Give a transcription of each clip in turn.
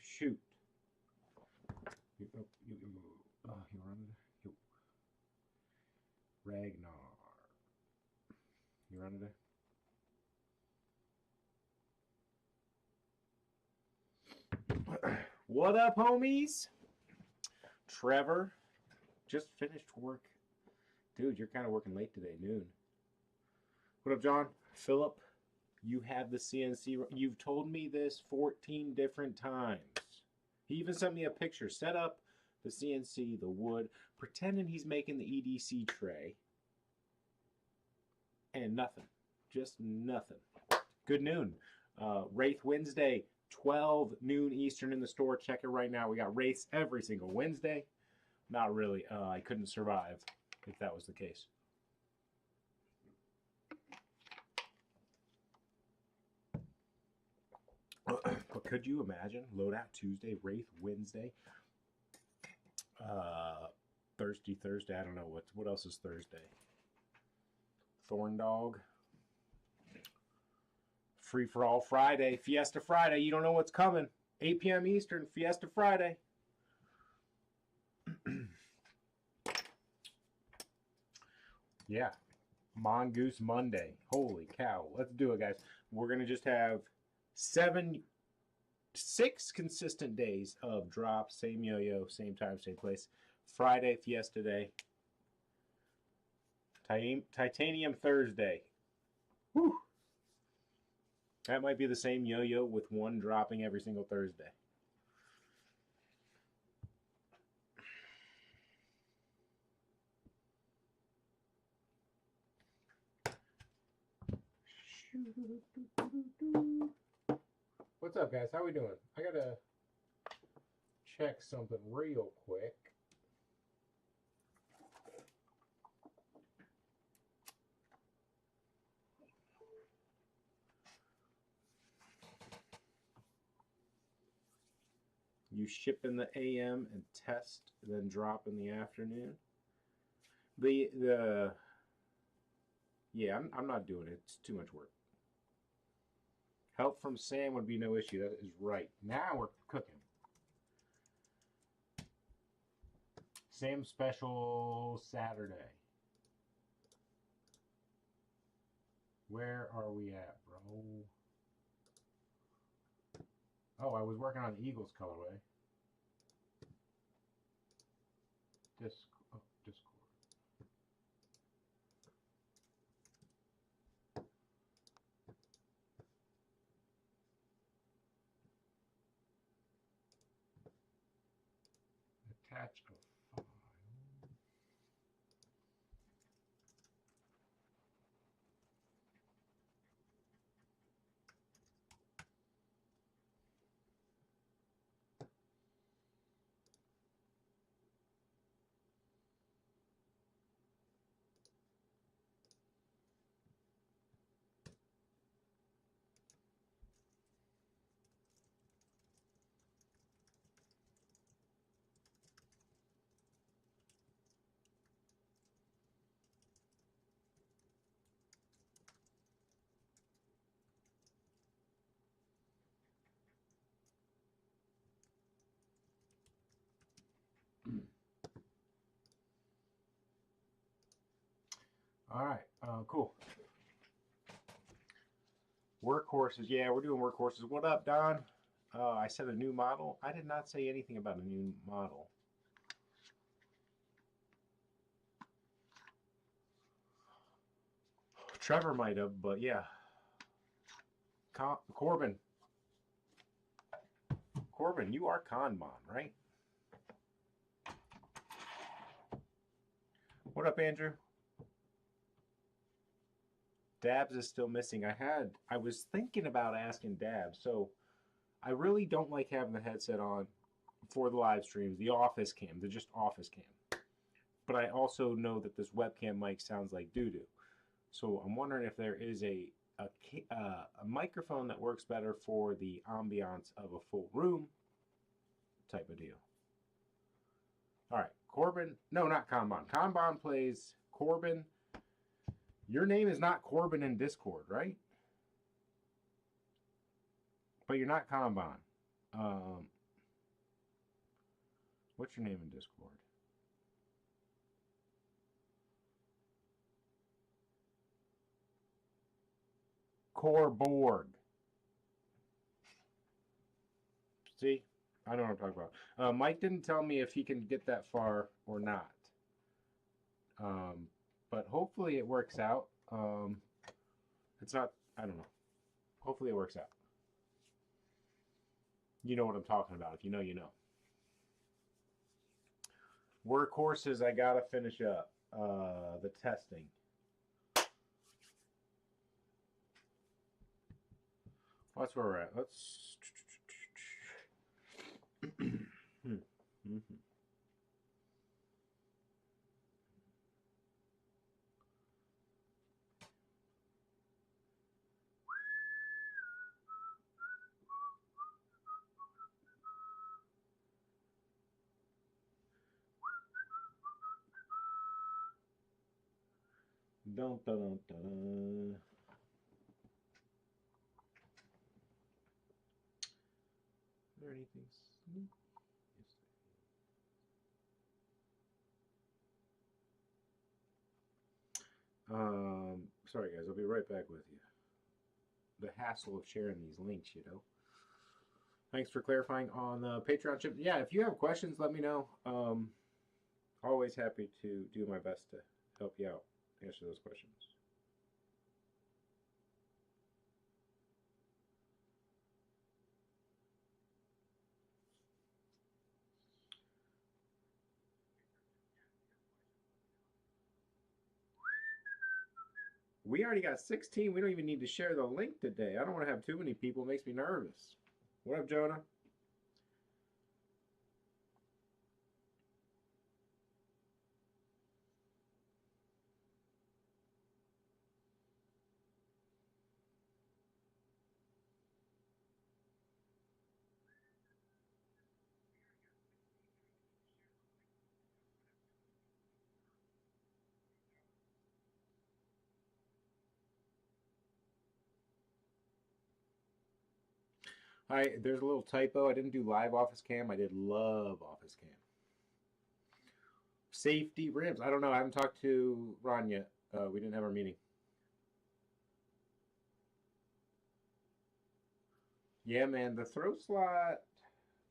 Shoot. You run it. Ragnar. You run it. What up, homies? Trevor. Just finished work. Dude, you're kind of working late today, noon. What up, John? Philip, you have the CNC. You've told me this 14 different times. He even sent me a picture. Set up the CNC, the wood, pretending he's making the EDC tray. And nothing. Just nothing. Good noon. Wraith Wednesday, 12 noon Eastern in the store. Check it right now. We got Wraiths every single Wednesday. Not really. I couldn't survive if that was the case. But could you imagine? Loadout Tuesday, Wraith Wednesday, Thursday. I don't know what else is Thursday. Thorn Dog. Free for all Friday, Fiesta Friday. You don't know what's coming. 8 p.m. Eastern, Fiesta Friday. Yeah, Mongoose Monday. Holy cow! Let's do it, guys. We're gonna just have 6 consistent days of drops, same yo-yo, same time, same place. Friday, Fiesta Day. Titanium Thursday. Whew. That might be the same yo-yo with one dropping every single Thursday. What's up, guys? How we doing? I gotta check something real quick. You ship in the AM and test, then drop in the afternoon. Yeah, I'm not doing it. It's too much work. Help from Sam would be no issue. That is right. Now we're cooking. Sam special Saturday. Where are we at, bro? Oh, I was working on the Eagles colorway. Discord. Attach a file. All right, cool. Workhorses, yeah, we're doing workhorses. What up, Don? I said a new model. I did not say anything about a new model. Trevor might have, but yeah. Corbin, you are Kanban, right? What up, Andrew? Dabs is still missing. I was thinking about asking Dabs. So I really don't like having the headset on for the live streams, the office cam, just office cam. But I also know that this webcam mic sounds like doo-doo. So I'm wondering if there is a microphone that works better for the ambiance of a full room type of deal. All right, Corbin. No, not Kanban. Kanban plays Corbin. Your name is not Corbin in Discord, right? But you're not Kanban. What's your name in Discord? Corborg. See? I know what I'm talking about. Mike didn't tell me if he can get that far or not. But hopefully it works out. It's not, I don't know. Hopefully it works out. You know what I'm talking about. If you know, you know. Workhorses, I gotta finish up the testing. Well, that's where we're at. Let's. Dun, dun, dun, dun. Is there anything sneaky? Sorry guys, I'll be right back with you. The hassle of sharing these links, you know. Thanks for clarifying on the Patreon chip. Yeah, if you have questions, let me know. Always happy to do my best to help you out, answer those questions. We already got 16. We don't even need to share the link today. I don't want to have too many people. It makes me nervous. What up, Jonah? There's a little typo. I didn't do live office cam. I did love office cam. Safety rims. I don't know. I haven't talked to Ron yet. We didn't have our meeting. Yeah, man. The throw slot,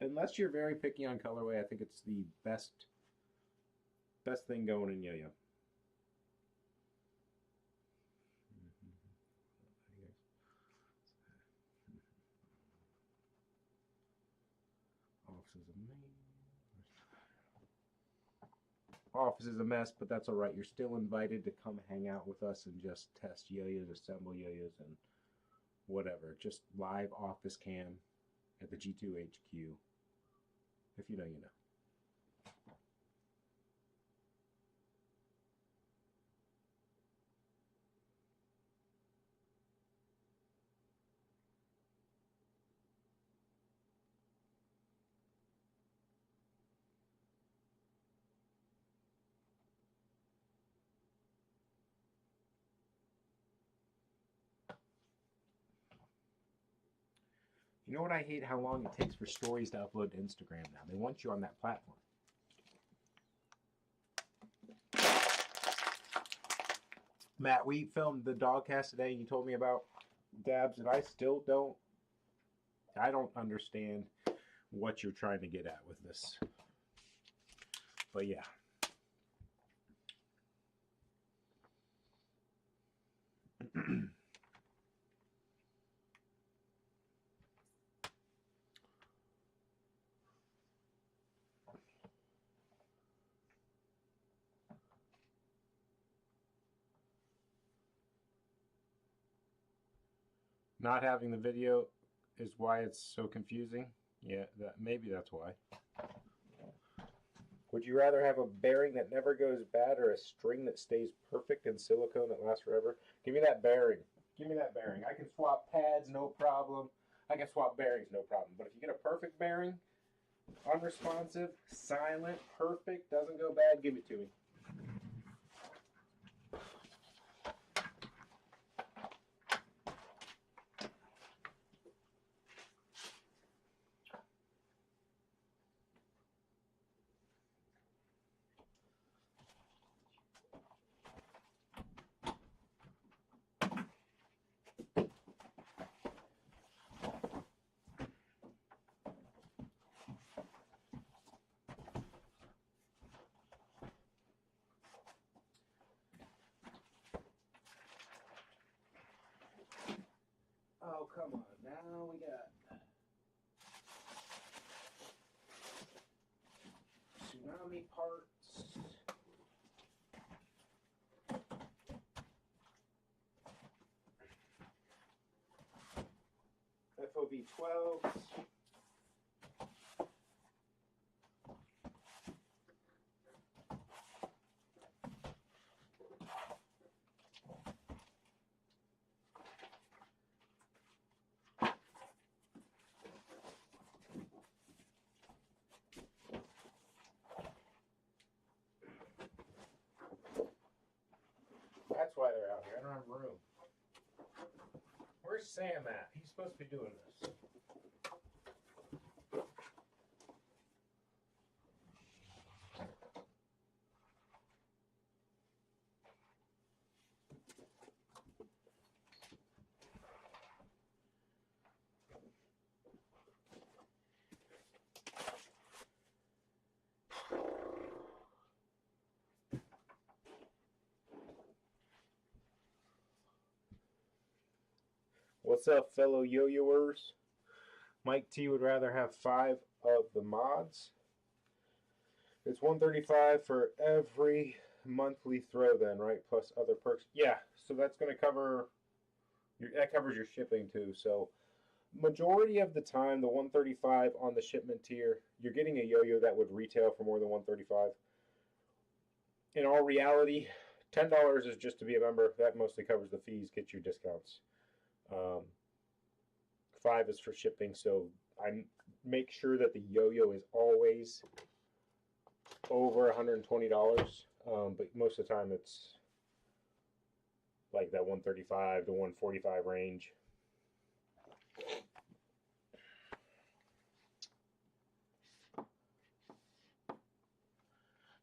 unless you're very picky on colorway, I think it's the best thing going in yo-yo. Office is a mess, but that's all right. You're still invited to come hang out with us and just test yo-yos, assemble yo-yos, and whatever. Just live office cam at the G2HQ. If you know, you know. You know what I hate? How long it takes for stories to upload to Instagram now. They want you on that platform. Matt, we filmed the dogcast today. You told me about dabs, and I still don't. I don't understand what you're trying to get at with this. But yeah. Not having the video is why it's so confusing. Yeah, maybe that's why. Would you rather have a bearing that never goes bad or a string that stays perfect in silicone that lasts forever? Give me that bearing. Give me that bearing. I can swap pads, no problem. I can swap bearings, no problem. But if you get a perfect bearing, unresponsive, silent, perfect, doesn't go bad, give it to me. Army parts. FOV 12s. That's why they're out here. I don't have room. Where's Sam at? He's supposed to be doing this. What's up, fellow yo-yoers? Mike T would rather have 5 of the mods. It's $135 for every monthly throw then, right? Plus other perks. Yeah, so that's going to cover that covers your shipping too. So majority of the time, the $135 on the shipment tier, you're getting a yo-yo that would retail for more than $135. In all reality, $10 is just to be a member. That mostly covers the fees, gets you discounts. 5 is for shipping, so I make sure that the yo-yo is always over $120. But most of the time it's like that 135 to 145 range.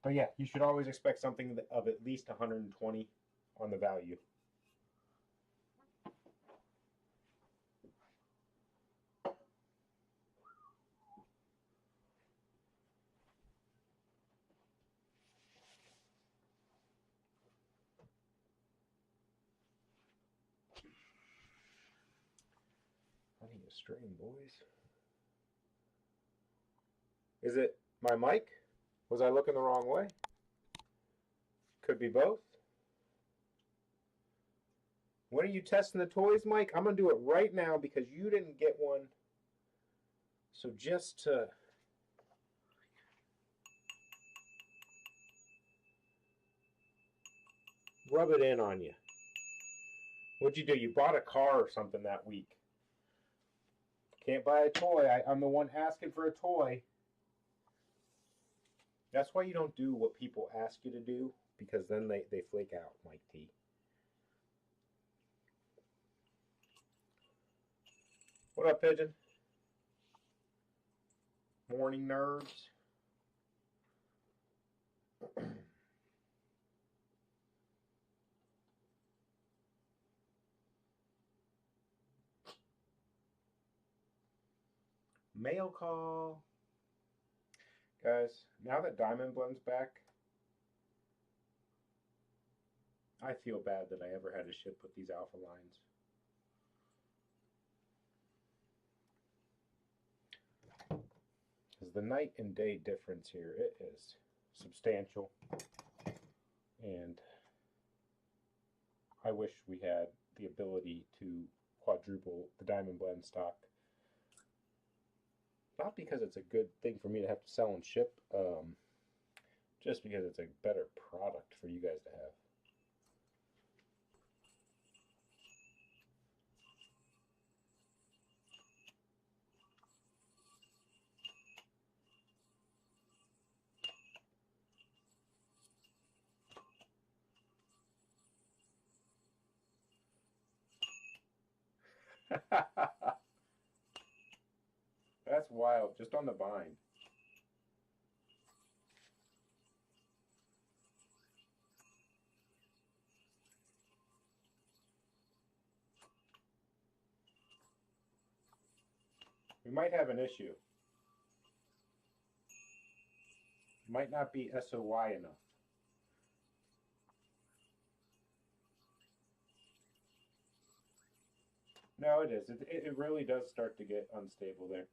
But yeah, you should always expect something of at least 120 on the value. I need a stream, boys. Is it my mic? Was I looking the wrong way? Could be both. When are you testing the toys, Mike? I'm going to do it right now because you didn't get one. So just to... rub it in on you. What'd you do? You bought a car or something that week. Can't buy a toy. I'm the one asking for a toy. That's why you don't do what people ask you to do, because then they flake out, Mike T. What up, Pigeon? Morning nerves. Mail call. Guys, now that Diamond Blend's back, I feel bad that I ever had to ship with these alpha lines. Because the night and day difference here, it is substantial. And I wish we had the ability to quadruple the Diamond Blend stock. Not because it's a good thing for me to have to sell and ship, just because it's a better product for you guys to have. That's wild, just on the bind. We might have an issue. Might not be SOY enough. No, it is. It really does start to get unstable there.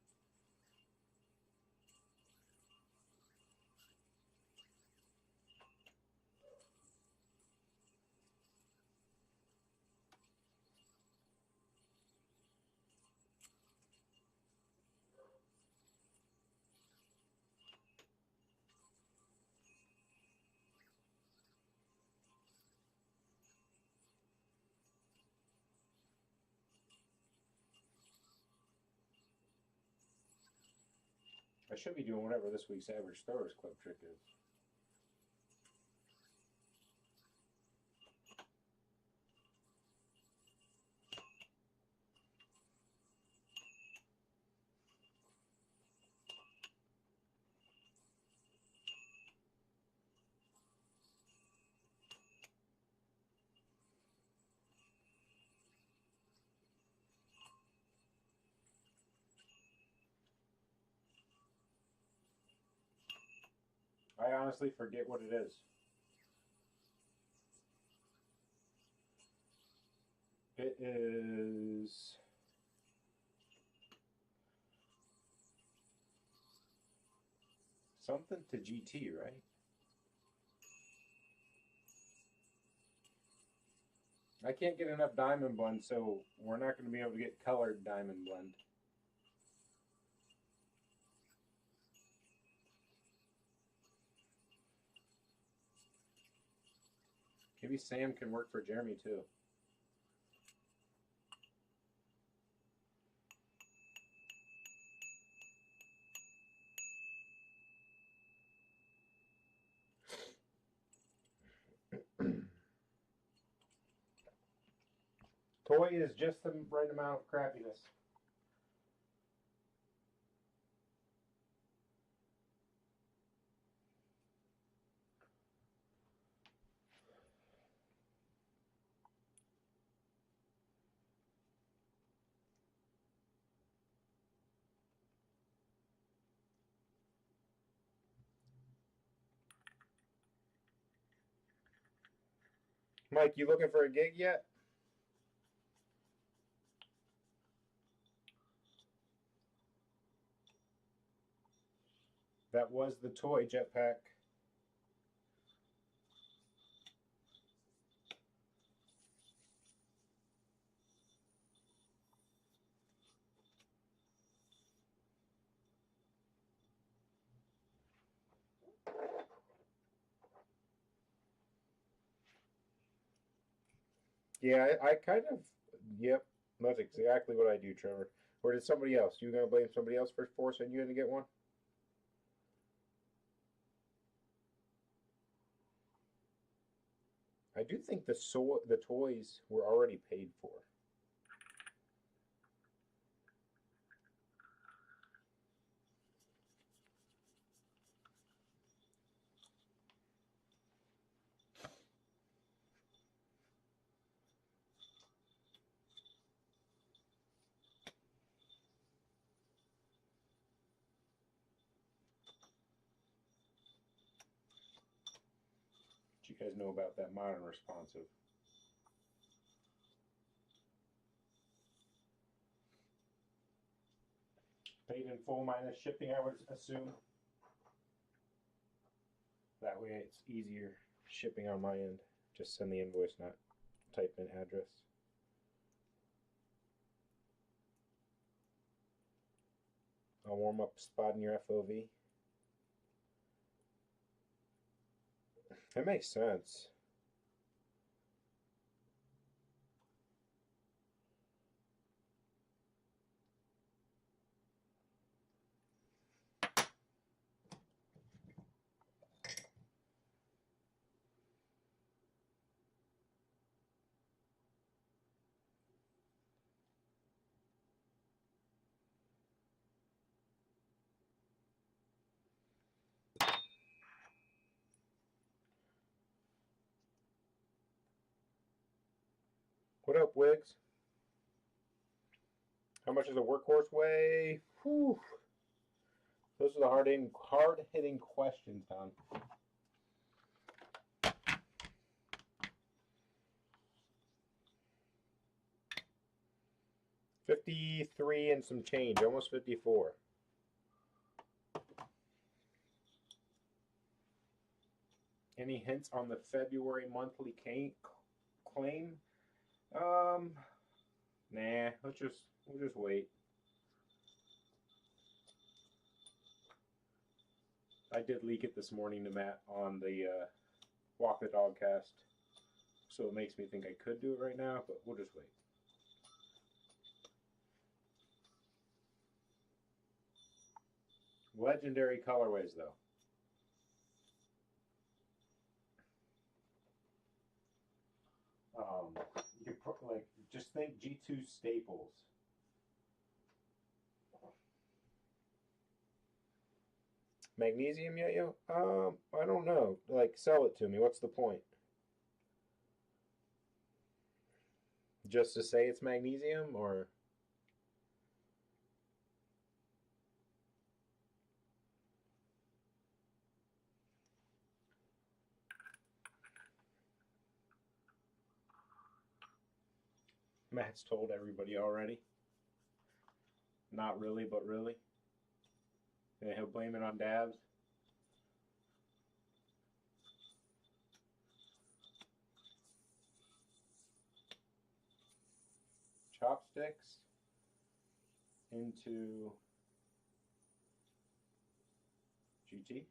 I should be doing whatever this week's average throwers club trick is. I honestly forget what it is. It is something to GT, right? I can't get enough diamond blend, so we're not going to be able to get colored diamond blend. Maybe Sam can work for Jeremy too. Toy is just the right amount of crappiness. Mike, you looking for a gig yet? That was the toy jetpack. Yeah, I kind of, yep, that's exactly what I do, Trevor. Or did somebody else? You gonna blame somebody else for forcing you to get one? I do think the toys were already paid for. What you guys know about that modern responsive? Paid in full minus shipping, I would assume. That way it's easier shipping on my end. Just send the invoice, not type in address. I'll warm up spot in your FOV. That makes sense. What up, Wiggs? How much does a workhorse weigh? Whew. Those are the hard-hitting questions, Tom. $53 and some change, almost 54. Any hints on the February monthly claim? Nah. We'll just wait. I did leak it this morning to Matt on the Walk the Dog cast, so it makes me think I could do it right now, but we'll just wait. Legendary colorways, though. You could put, like, just think G2 staples. Magnesium yo-yo? I don't know. Like, sell it to me. What's the point? Just to say it's magnesium, or? Matt's told everybody already. Not really, but really. And he'll blame it on dabs. Chopsticks into GT.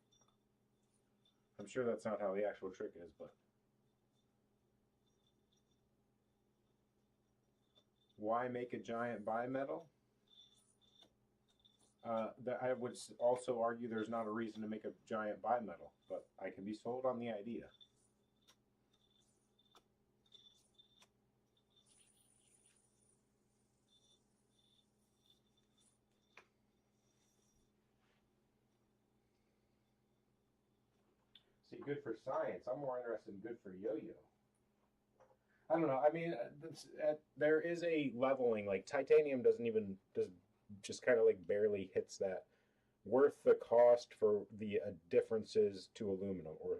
I'm sure that's not how the actual trick is, but why make a giant bimetal? I would also argue there's not a reason to make a giant bimetal, but I can be sold on the idea. See, good for science. I'm more interested in good for yo-yo. I don't know. I mean, there is a leveling. Like titanium does just kind of like barely hits that worth the cost for the differences to aluminum, or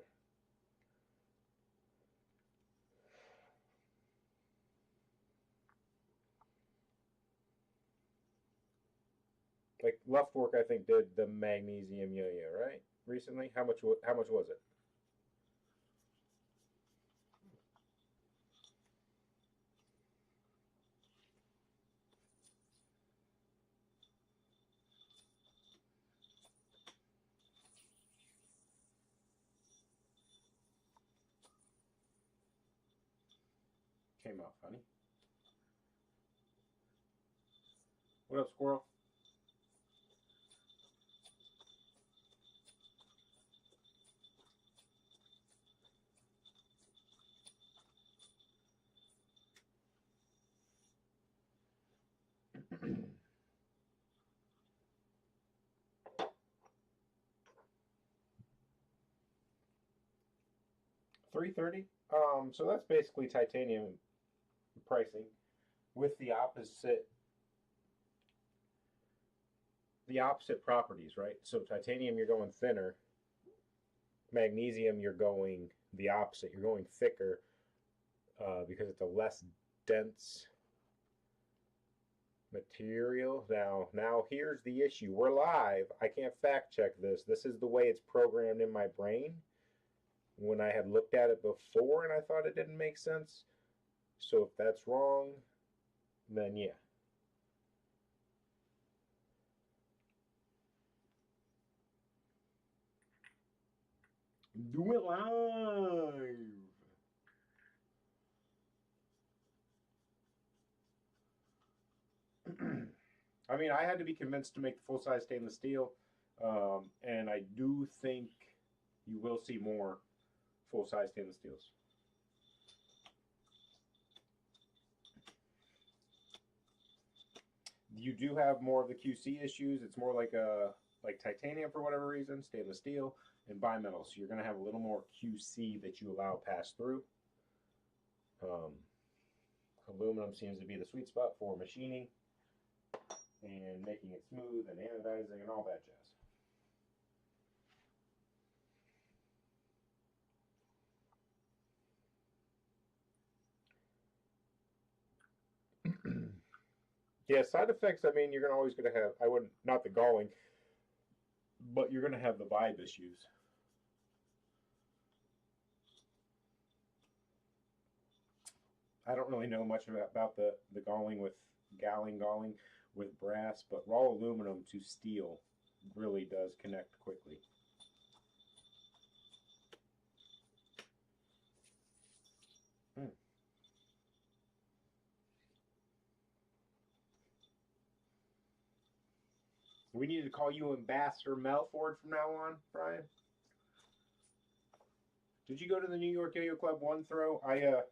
like Luftwork. I think did the magnesium yo-yo right recently. How much was it? Came out funny. What up, squirrel? $330. So that's basically titanium pricing with the opposite properties, right? So titanium, you're going thinner. Magnesium, you're going the opposite. You're going thicker because it's a less dense material. Now here's the issue. We're live. I can't fact check this. This is the way it's programmed in my brain. When I had looked at it before and I thought it didn't make sense. So if that's wrong, then yeah. Do it live. I mean, I had to be convinced to make the full-size stainless steel, and I do think you will see more full-size stainless steels. You do have more of the QC issues. It's more like titanium for whatever reason, stainless steel, and bimetal. So you're going to have a little more QC that you allow pass through. Aluminum seems to be the sweet spot for machining and making it smooth and anodizing and all that jazz. Yeah, side effects, I mean, you're always going to have, not the galling, but you're going to have the vibe issues. I don't really know much about the galling with brass, but raw aluminum to steel really does connect quickly. We need to call you Ambassador Melford from now on, Brian. Did you go to the New York Yo-Yo Club one throw? I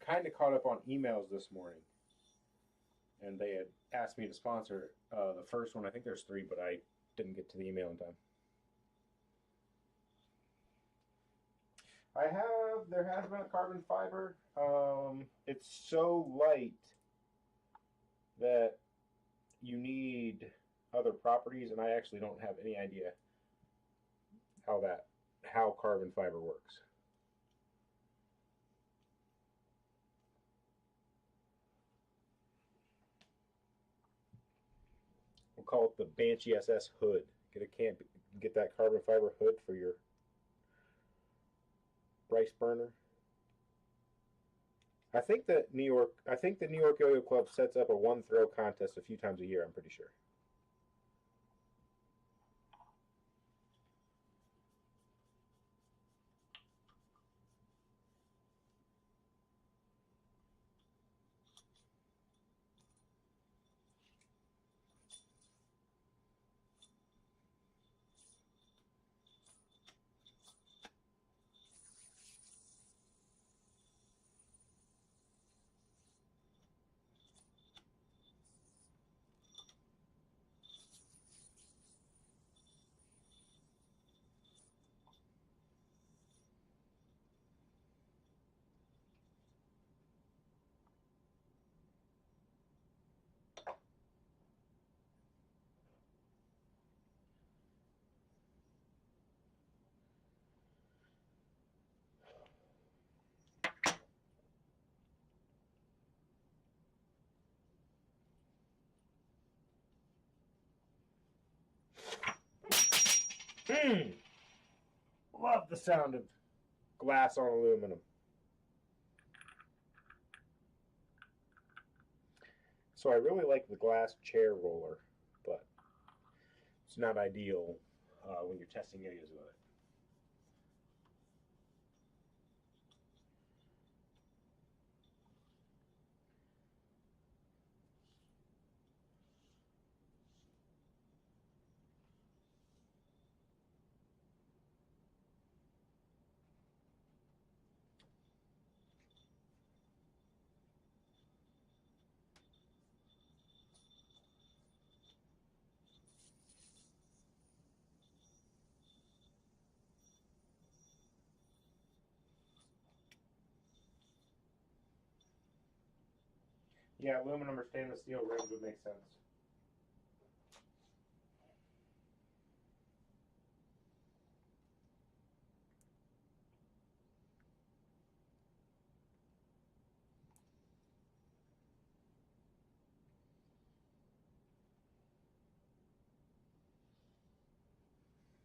kind of caught up on emails this morning, and they had asked me to sponsor the first one. I think there's 3, but I didn't get to the email in time. There has been a carbon fiber. It's so light that you need other properties, and I actually don't have any idea how carbon fiber works. We'll call it the Banshee SS hood. Get that carbon fiber hood for your Bryce burner. I think the New York Yo-Yo Club sets up a one throw contest a few times a year, I'm pretty sure. Love the sound of glass on aluminum. So I really like the glass chair roller, but it's not ideal when you're testing yo-yos with it. Yeah, aluminum or stainless steel rims would make sense.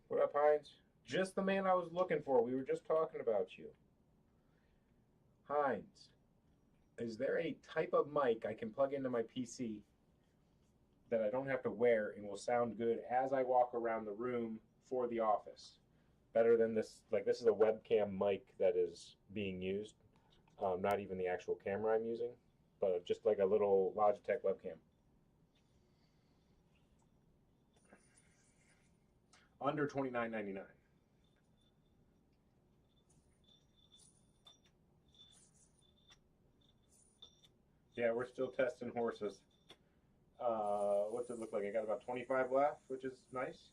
What up, Heinz? Just the man I was looking for. We were just talking about you. Heinz, is there a type of mic I can plug into my PC that I don't have to wear and will sound good as I walk around the room for the office? Better than this, like this is a webcam mic that is being used. Not even the actual camera I'm using, but just like a little Logitech webcam. Under $29.99. Yeah, we're still testing horses. What's it look like? I got about 25 left, which is nice.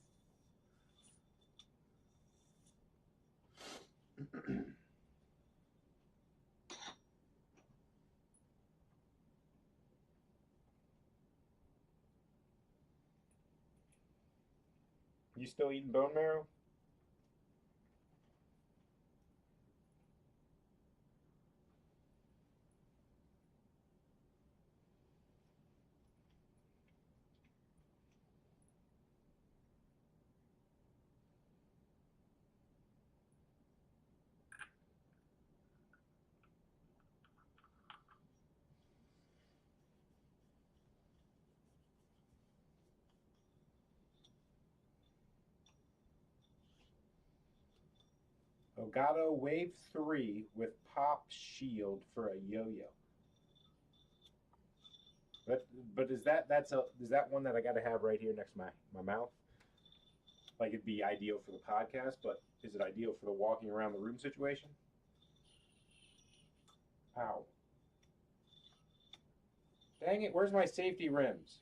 You still eating bone marrow? Elgato Wave 3 with pop shield for a yo-yo. But is that one that I got to have right here next to my mouth? Like it'd be ideal for the podcast, but is it ideal for the walking around the room situation? Ow. Dang it, where's my safety rims?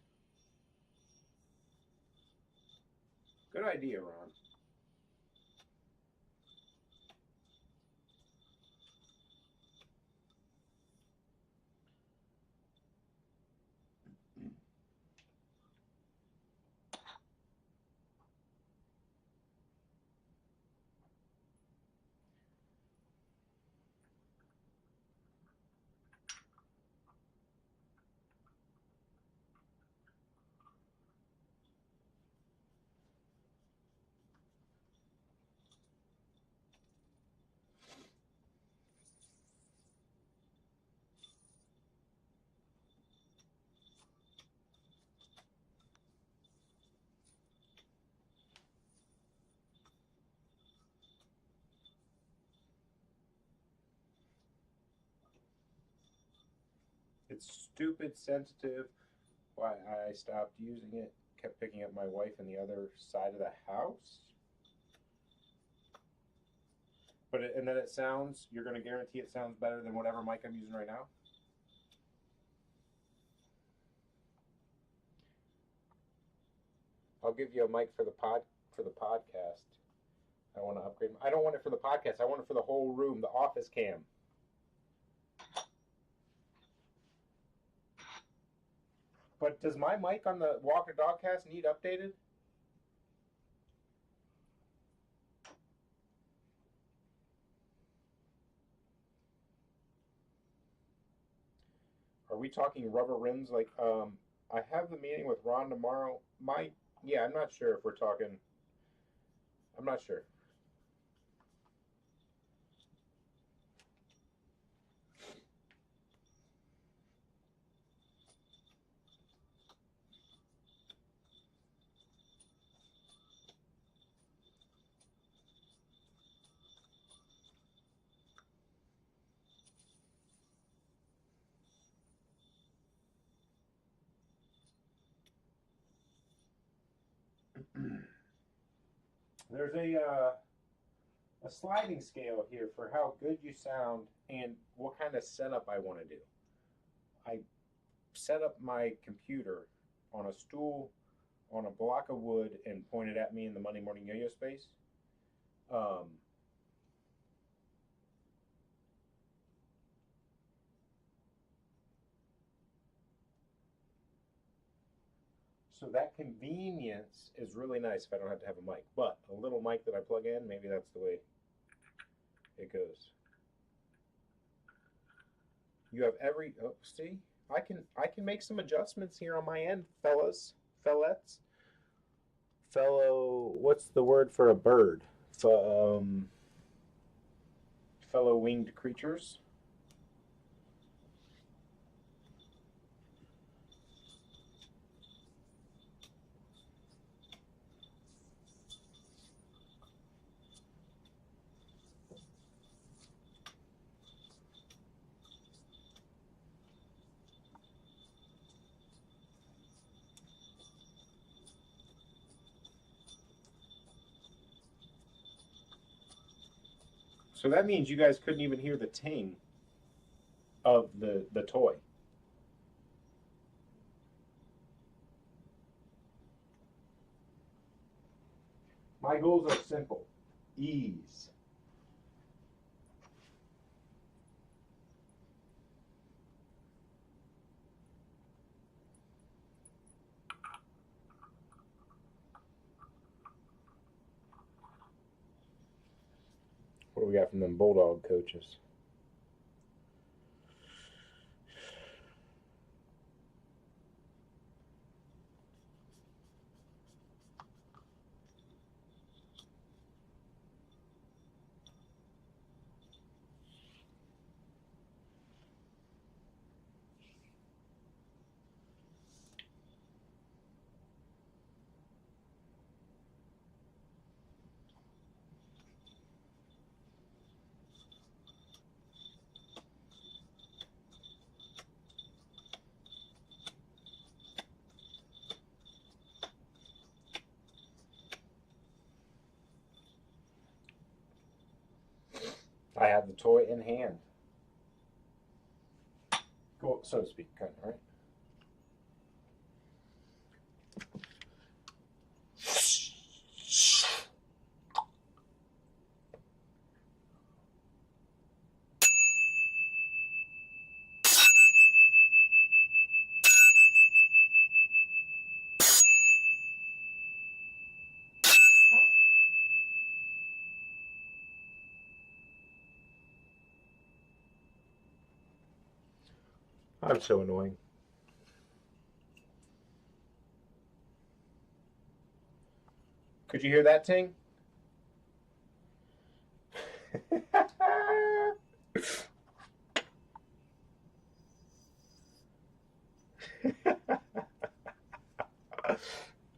Good idea, Ron. It's stupid sensitive. Why I stopped using it. Kept picking up my wife on the other side of the house. And then it sounds. You're going to guarantee it sounds better than whatever mic I'm using right now. I'll give you a mic for the podcast. I want to upgrade. I don't want it for the podcast. I want it for the whole room, the office cam. But does my mic on the Walker Dogcast need updated? Are we talking rubber rims? Like, I have the meeting with Ron tomorrow. Yeah, I'm not sure if we're talking. I'm not sure. There's a sliding scale here for how good you sound and what kind of setup I want to do. I set up my computer on a stool on a block of wood and pointed at me in the Monday Morning Yo-Yo space. So that convenience is really nice if I don't have to have a mic. But a little mic that I plug in, maybe that's the way it goes. You have see, I can make some adjustments here on my end, fellas, fellettes, fellow. What's the word for a bird? Fellow winged creatures. So that means you guys couldn't even hear the ting of the toy. My goals are simple. Ease. What do we got from them Bulldog coaches? I have the toy in hand. Well, so to speak, kind of, right? I'm so annoying. Could you hear that ting?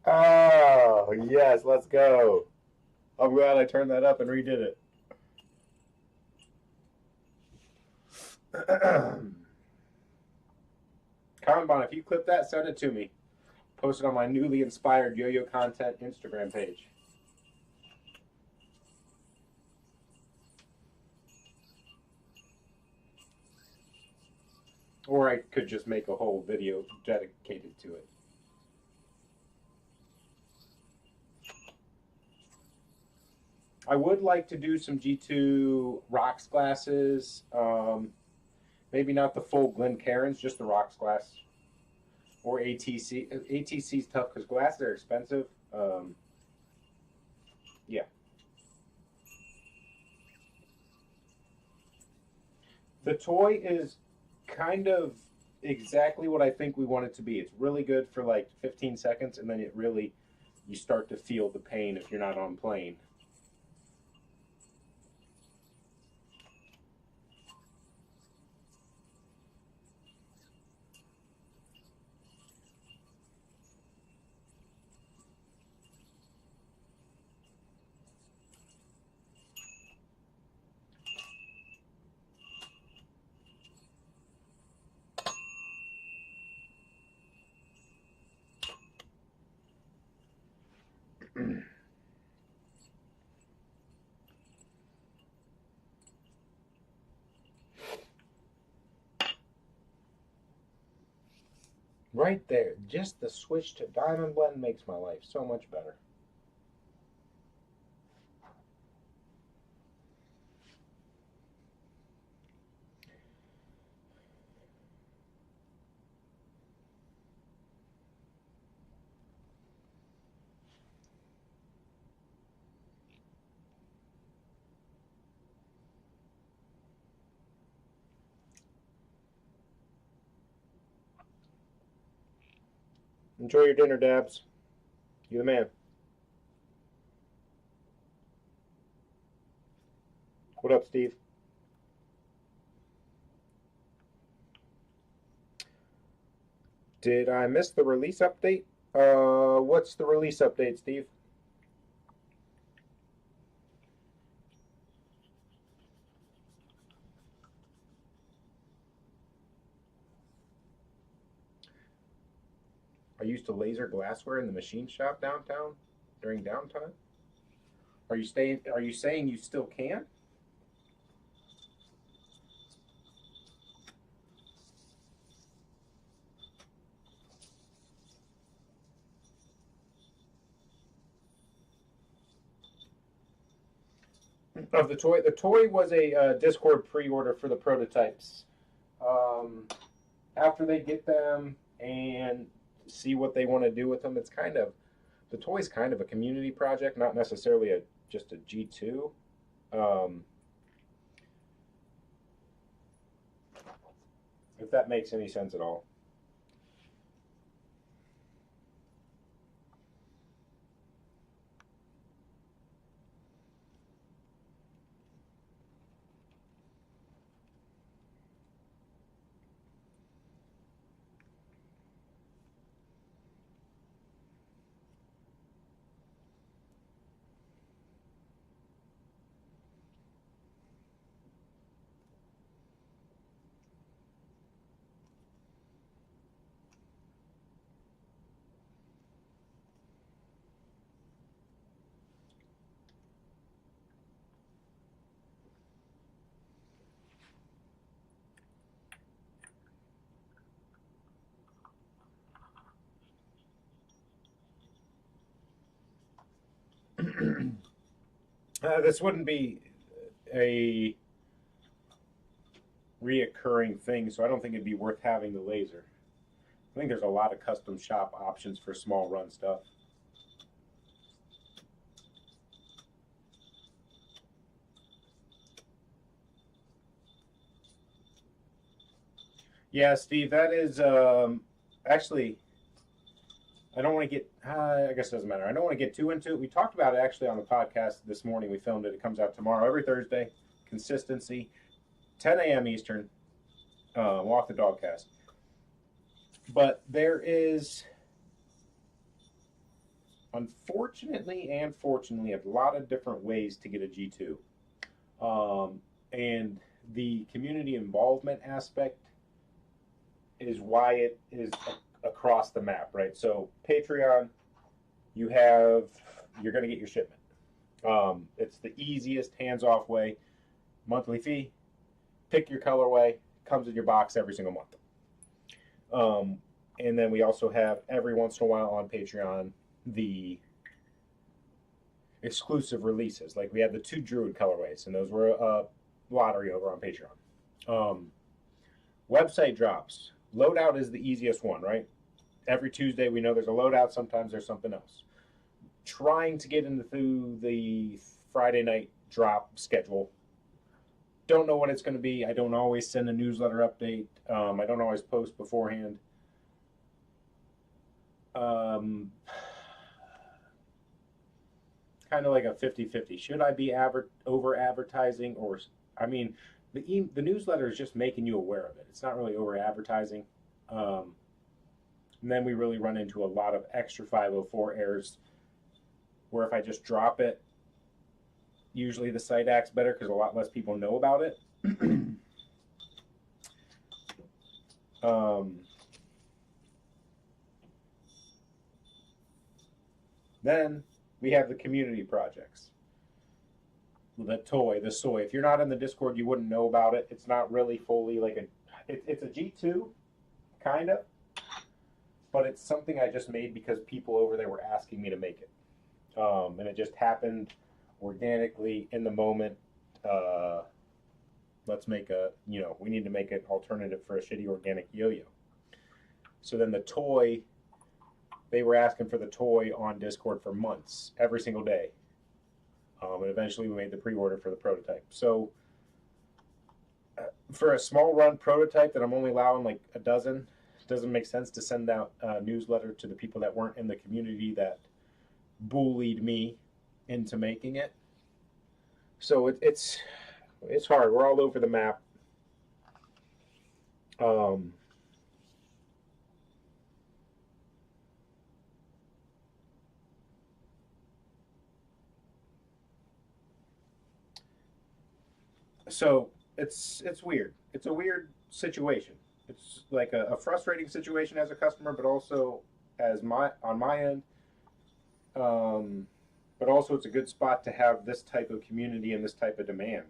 Oh, yes, let's go. I'm glad I turned that up and redid it. Kanban, if you clip that, send it to me. Post it on my newly inspired yo-yo content Instagram page. Or I could just make a whole video dedicated to it. I would like to do some G2 rocks glasses. Maybe not the full Glencairns, just the rocks glass. Or ATC. ATC's tough because glasses are expensive. Yeah. The toy is kind of exactly what I think we want it to be. It's really good for like 15 seconds, and then you start to feel the pain if you're not on plane. Right there, just the switch to Diamond Blend makes my life so much better. Enjoy your dinner, Dabs. You the man. What up, Steve? Did I miss the release update? What's the release update, Steve? I used to laser glassware in the machine shop downtown during downtime. Are you saying you still can? Of the toy, was a Discord pre-order for the prototypes. After they get them and see what they want to do with them, the toy's kind of a community project, not necessarily just a G2. If that makes any sense at all. This wouldn't be a reoccurring thing, so I don't think it'd be worth having the laser. I think there's a lot of custom shop options for small run stuff. Yeah, Steve, that is actually. I don't want to get. I guess it doesn't matter. I don't want to get too into it. We talked about it actually on the podcast this morning. We filmed it. It comes out tomorrow, every Thursday. Consistency, 10 a.m. Eastern. Walk the dog cast. But there is, unfortunately and fortunately, a lot of different ways to get a G2. And the community involvement aspect is why it is across the map, right? So Patreon, you're going to get your shipment. It's the easiest hands-off way. Monthly fee, pick your colorway, comes in your box every single month. And then we also have every once in a while on Patreon the exclusive releases. Like we have the 2 Druid colorways, and those were lottery over on Patreon. Website drops. Loadout is the easiest one, right? Every Tuesday we know there's a loadout. Sometimes there's something else. Trying to get into the Friday night drop schedule. Don't know what it's going to be. I don't always send a newsletter update. I don't always post beforehand. Kind of like a 50-50. Should I be over advertising, or I mean, the newsletter is just making you aware of it. It's not really over advertising. And then we really run into a lot of extra 504 errors where if I just drop it, usually the site acts better because a lot less people know about it. Then we have the community projects. The toy, the soy. If you're not in the Discord, you wouldn't know about it. It's not really fully like it's a G2, kind of. But it's something I just made because people over there were asking me to make it. And it just happened organically in the moment. Let's make we need to make an alternative for a shitty organic yo-yo. So then the toy, they were asking for the toy on Discord for months, every single day. And eventually we made the pre-order for the prototype. So for a small run prototype that I'm only allowing like a dozen, it doesn't make sense to send out a newsletter to the people that weren't in the community that bullied me into making it. So it's hard. We're all over the map. So it's weird. It's a weird situation. It's like a frustrating situation as a customer, but also on my end. But also it's a good spot to have this type of community and this type of demand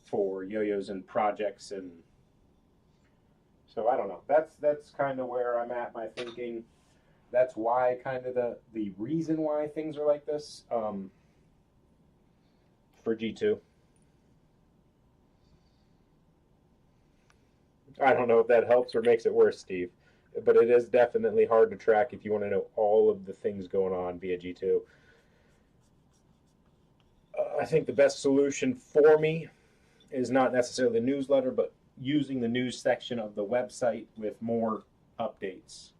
for yo-yos and projects. And so I don't know. That's kind of where I'm at my thinking. That's why kind of the reason why things are like this for G2. I don't know if that helps or makes it worse, Steve, but it is definitely hard to track if you want to know all of the things going on via G2. I think the best solution for me is not necessarily the newsletter, but using the news section of the website with more updates.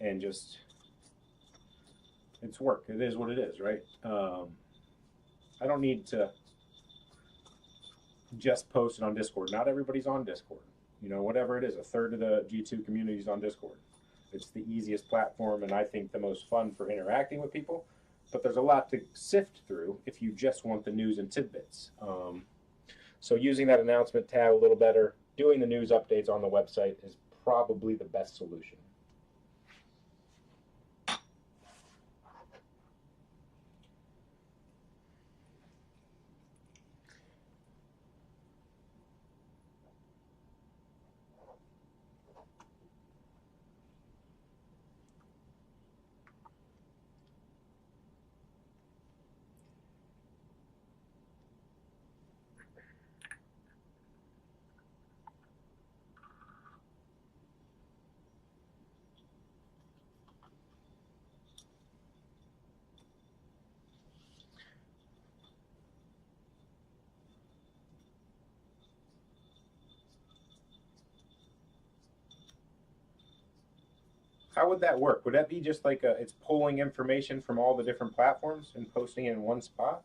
And just, it's work. It is what it is, right? I don't need to just post it on Discord. Not everybody's on Discord. Whatever it is, a third of the G2 community is on Discord. It's the easiest platform, and I think the most fun for interacting with people. But there's a lot to sift through if you just want the news and tidbits. So using that announcement tab a little better, doing the news updates on the website is probably the best solution. How would that work? Would that be just like it's pulling information from all the different platforms and posting it in one spot?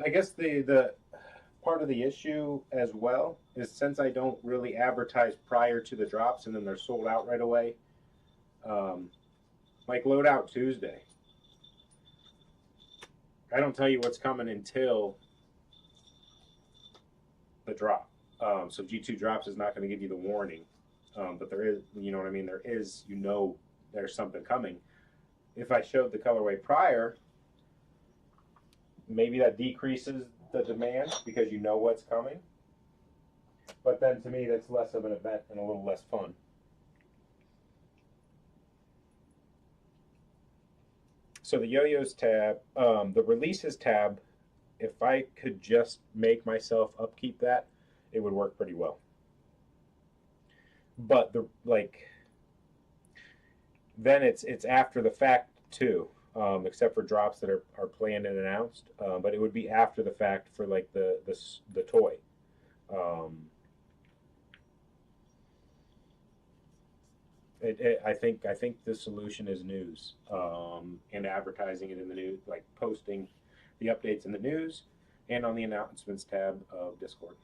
I guess the part of the issue as well is since I don't really advertise prior to the drops and then they're sold out right away. Um, like Loadout Tuesday, I don't tell you what's coming until the drop. So G2 drops is not going to give you the warning, but there is, you know what I mean. There is, there's something coming. If I showed the colorway prior, maybe that decreases the demand because you know what's coming. But then to me, that's less of an event and a little less fun. So the yo-yos tab, the releases tab, if I could just make myself upkeep that, it would work pretty well. But then it's after the fact too, except for drops that are planned and announced. But it would be after the fact for like the toy. I think the solution is news and advertising it in the news, like posting the updates in the news and on the announcements tab of Discord.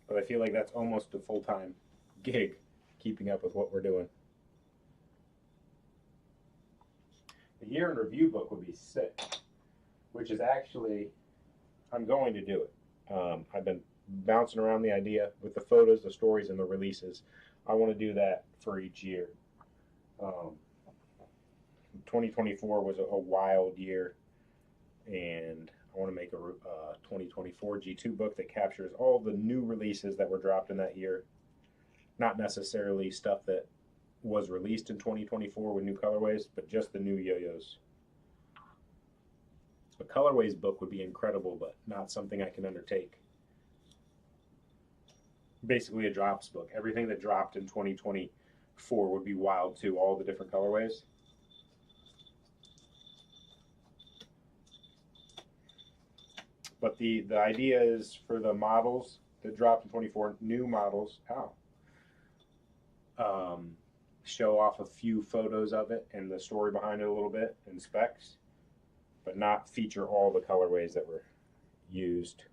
But I feel like that's almost a full-time gig, keeping up with what we're doing. The year in review book would be sick, which is actually, I'm going to do it. I've been bouncing around the idea with the photos, the stories, and the releases. I want to do that for each year. 2024 was a wild year, and I want to make a 2024 G2 book that captures all the new releases that were dropped in that year. Not necessarily stuff that was released in 2024 with new colorways, but just the new yo-yos. A colorways book would be incredible, but not something I can undertake. Basically a drops book. Everything that dropped in 2024 would be wild too, all the different colorways. But the idea is for the models that dropped in 24, new models, show off a few photos of it and the story behind it a little bit and specs, but not feature all the colorways that were used.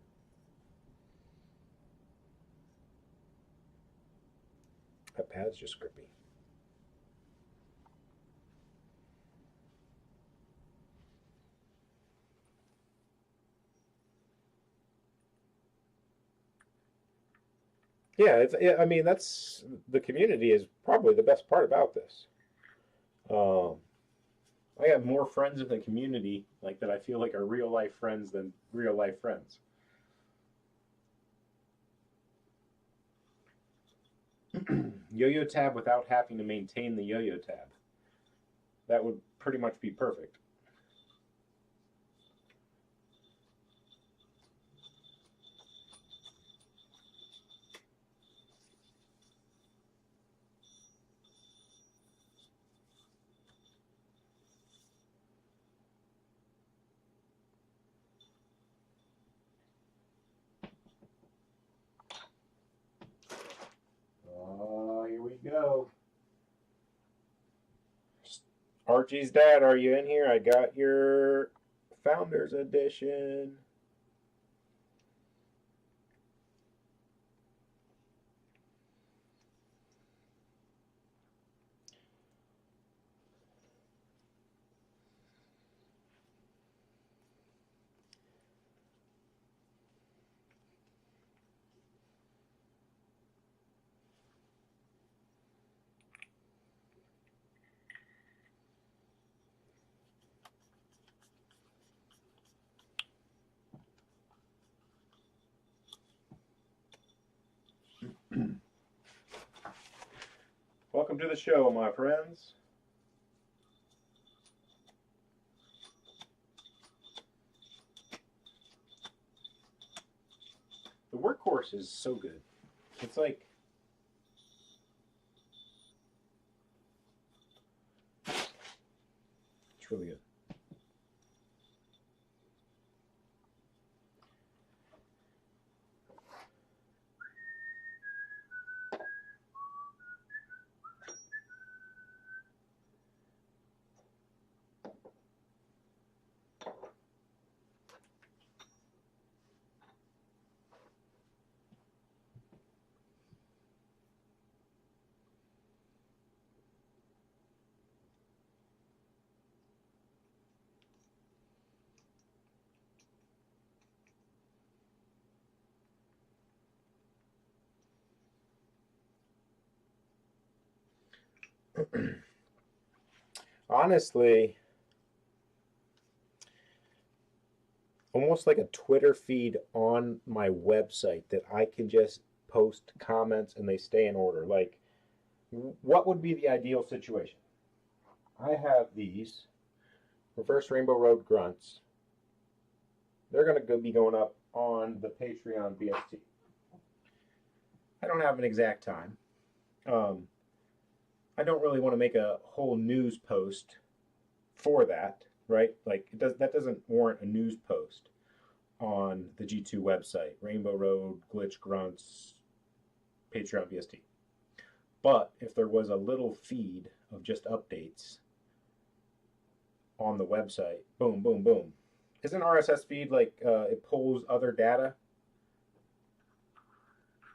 That pad's just grippy. Yeah, I mean, that's the community is probably the best part about this. I have more friends in the community like that I feel like are real life friends than real life friends. Yo-yo tab without having to maintain the yo-yo tab. That would pretty much be perfect. Here we go. Archie's dad, are you in here? I got your Founders Edition. to the show, my friends. The workhorse is so good. It's like, it's really good. Honestly, almost like a Twitter feed on my website that I can just post comments and they stay in order. Like, what would be the ideal situation? I have these reverse Rainbow Road grunts. They're going to be going up on the Patreon BST. I don't have an exact time. I don't really want to make a whole news post for that, right? Like that doesn't warrant a news post on the G2 website, Rainbow Road, Glitch Grunts, Patreon BST. But if there was a little feed of just updates on the website, boom, boom, boom. Isn't RSS feed like it pulls other data?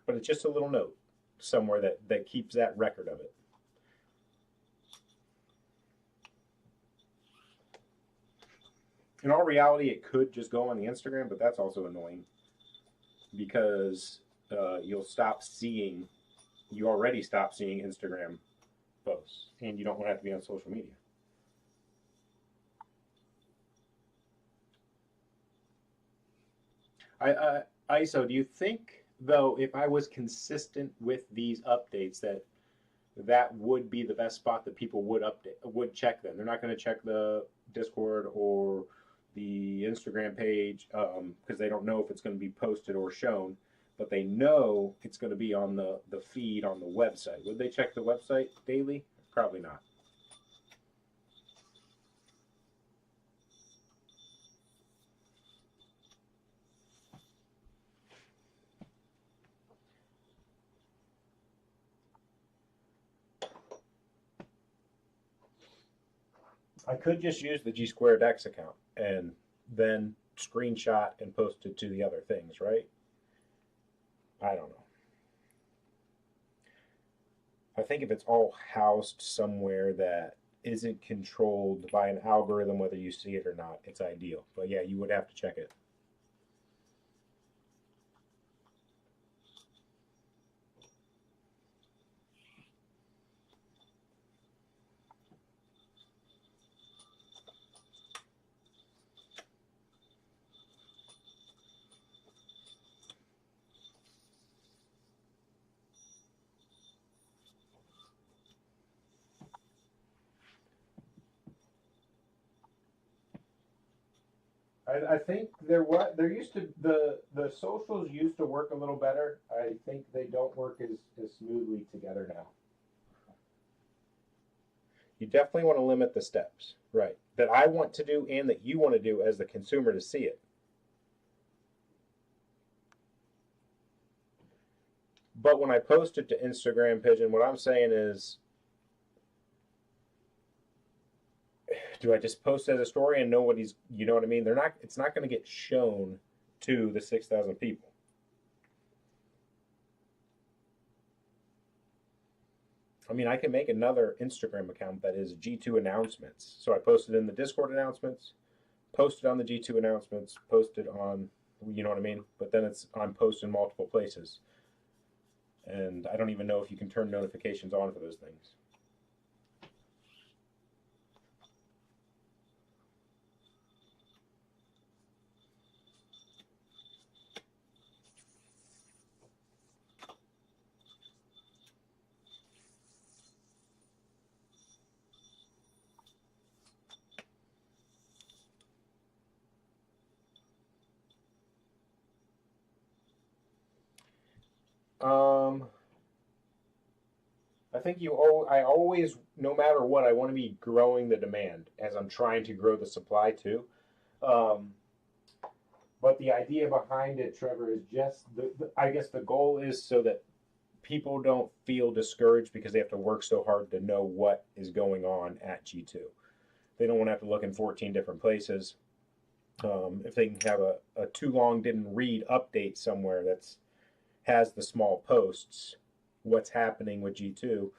But it's just a little note somewhere that keeps that record of it. In all reality, it could just go on the Instagram, but that's also annoying because you'll stop seeing, you already stop seeing Instagram posts, and you don't want to have to be on social media. ISO, do you think, though, if I was consistent with these updates, that would be the best spot that people would check them? They're not going to check the Discord or the Instagram page because they don't know if it's going to be posted or shown, but they know it's going to be on the feed on the website. Would they check the website daily? Probably not. I could just use the G Squared X account and then screenshot and post it to the other things, right? I don't know. I think if it's all housed somewhere that isn't controlled by an algorithm, whether you see it or not, it's ideal. But yeah, you would have to check it. I think there used to the socials used to work a little better. I think they don't work as smoothly together now. You definitely want to limit the steps, right? That I want to do and that you want to do as the consumer to see it. But when I post it to Instagram Pigeon, what I'm saying is, do I just post as a story and know what he's, you know what I mean? It's not going to get shown to the 6,000 people. I mean, I can make another Instagram account that is G2 announcements. So I posted in the Discord announcements, posted on the G2 announcements, posted on, you know what I mean? But then I'm posting multiple places. And I don't even know if you can turn notifications on for those things. I think I always, no matter what, I want to be growing the demand as I'm trying to grow the supply too. Um, but the idea behind it, Trevor, is just I guess the goal is so that people don't feel discouraged because they have to work so hard to know what is going on at G2. They don't want to have to look in 14 different places. If they can have a too long didn't read update somewhere that's has the small posts, what's happening with G2,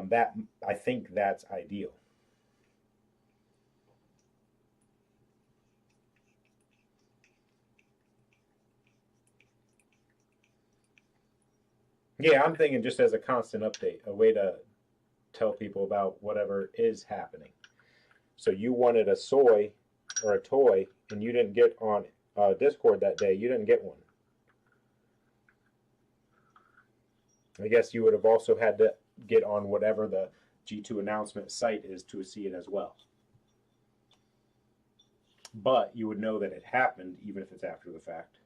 that I think that's ideal. Yeah, I'm thinking just as a constant update, a way to tell people about whatever is happening. So you wanted a soy or a toy and you didn't get on Discord that day, you didn't get one. I guess you would have also had to get on whatever the G2 announcement site is to see it as well. But you would know that it happened even if it's after the fact.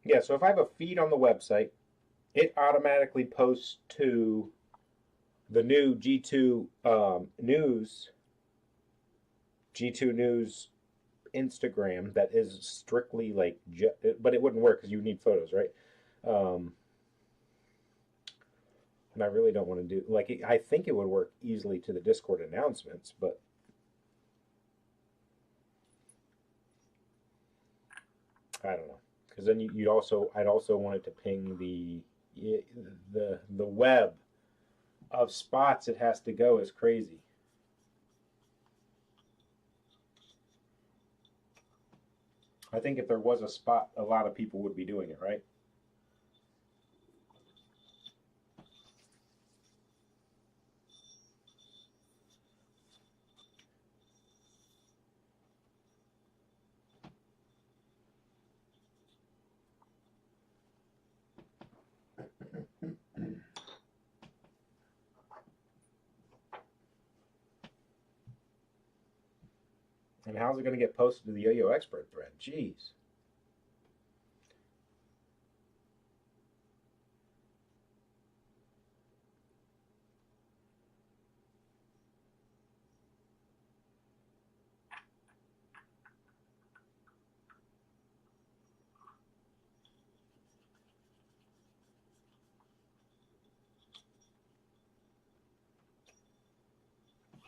Yeah, so if I have a feed on the website, it automatically posts to the new G2 News, G2 News Instagram that is strictly like, but it wouldn't work because you need photos, right? And I really don't want to do like I think it would work easily to the Discord announcements, but I don't know because then you'd also I'd also want it to ping the web of spots it has to go is crazy. I think if there was a spot, a lot of people would be doing it, right? And how's it going to get posted to the Yo-Yo Expert thread? Jeez.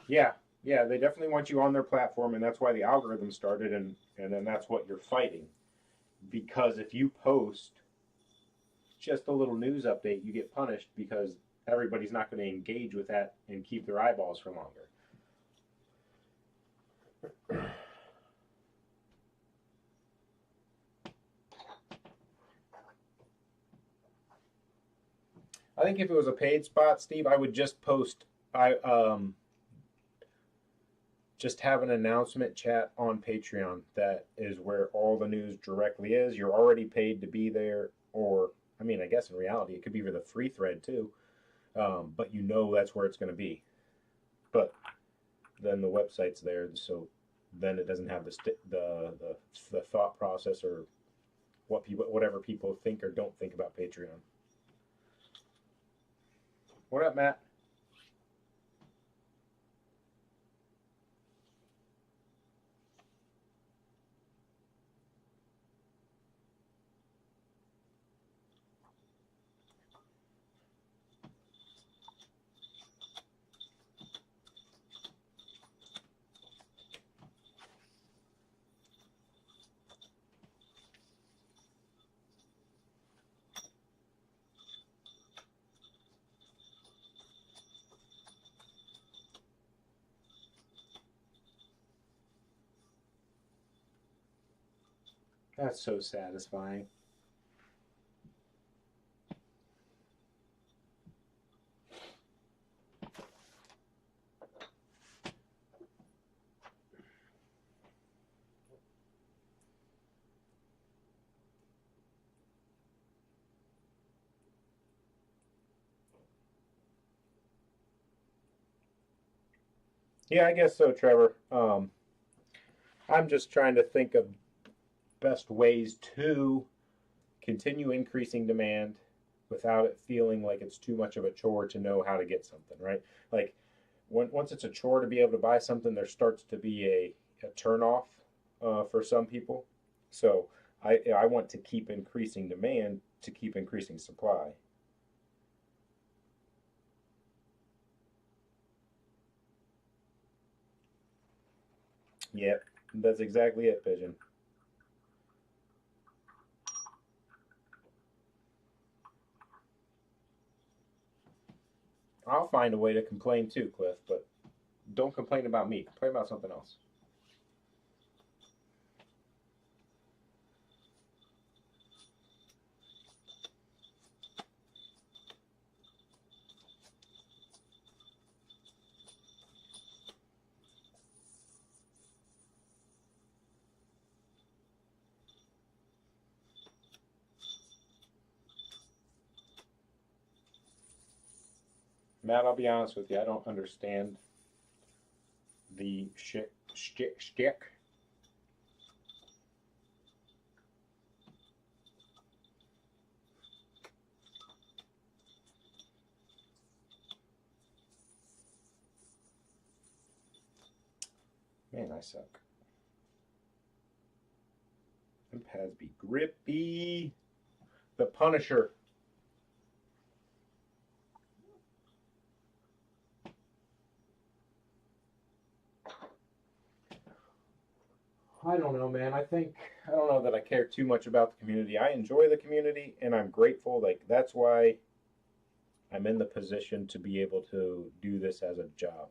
Yeah, yeah, they definitely want you on their platform, and that's why the algorithm started, and then that's what you're fighting. Because if you post just a little news update, you get punished because everybody's not going to engage with that and keep their eyeballs for longer. I think if it was a paid spot, Steve, I would just post. I just have an announcement chat on Patreon that is where all the news directly is. You're already paid to be there, or I mean, I guess in reality, it could be for the free thread too, but you know that's where it's going to be. But then the website's there, so then it doesn't have the thought process or whatever people think or don't think about Patreon. What up, Matt? That's so satisfying. Yeah, I guess so, Trevor. I'm just trying to think of best ways to continue increasing demand without it feeling like it's too much of a chore to know how to get something, right? Like once it's a chore to be able to buy something, there starts to be a turn off for some people. So I want to keep increasing demand to keep increasing supply. Yep, that's exactly it, Pigeon. I'll find a way to complain too, Cliff, but don't complain about me. Complain about something else. Matt, I'll be honest with you. I don't understand the shtick. Man, I suck. Them pads be grippy. The Punisher. I don't know, man. I don't know that I care too much about the community. I enjoy the community and I'm grateful. Like that's why I'm in the position to be able to do this as a job.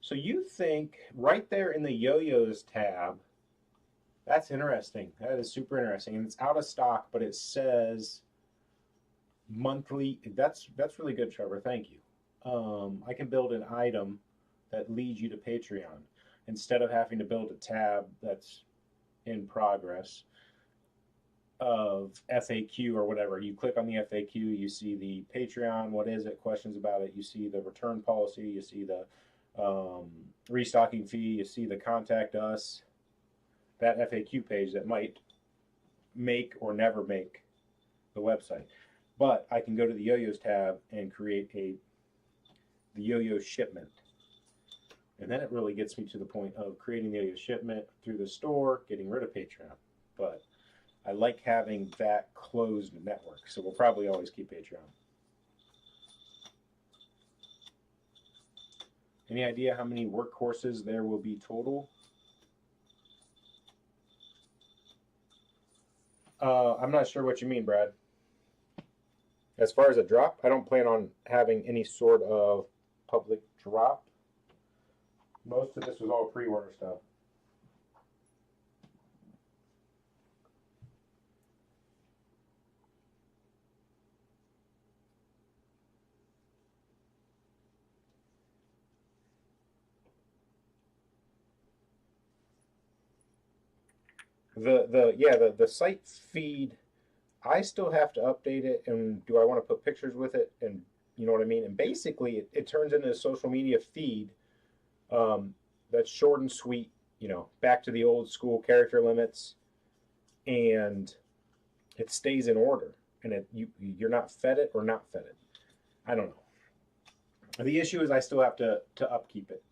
So you think right there in the yo-yos tab, that's interesting. That is super interesting. And it's out of stock, but it says monthly. That's really good, Trevor. Thank you. I can build an item that leads you to Patreon instead of having to build a tab that's in progress of FAQ or whatever. You click on the FAQ, you see the Patreon, what is it, questions about it, you see the return policy, you see the restocking fee, you see the contact us, that FAQ page that might make or never make the website. But I can go to the yo-yos tab and create the yo-yo shipment. And then it really gets me to the point of creating the yo-yo shipment through the store, getting rid of Patreon. But I like having that closed network, so we'll probably always keep Patreon. Any idea how many workhorses there will be total? I'm not sure what you mean, Brad. As far as a drop, I don't plan on having any sort of public drop. Most of this was all pre-order stuff. The site feed, I still have to update it, and do I want to put pictures with it, and you know what I mean. And basically, it turns into a social media feed that's short and sweet. You know, back to the old school character limits, and it stays in order, and you're not fed it or not fed it. I don't know. The issue is I still have to upkeep it.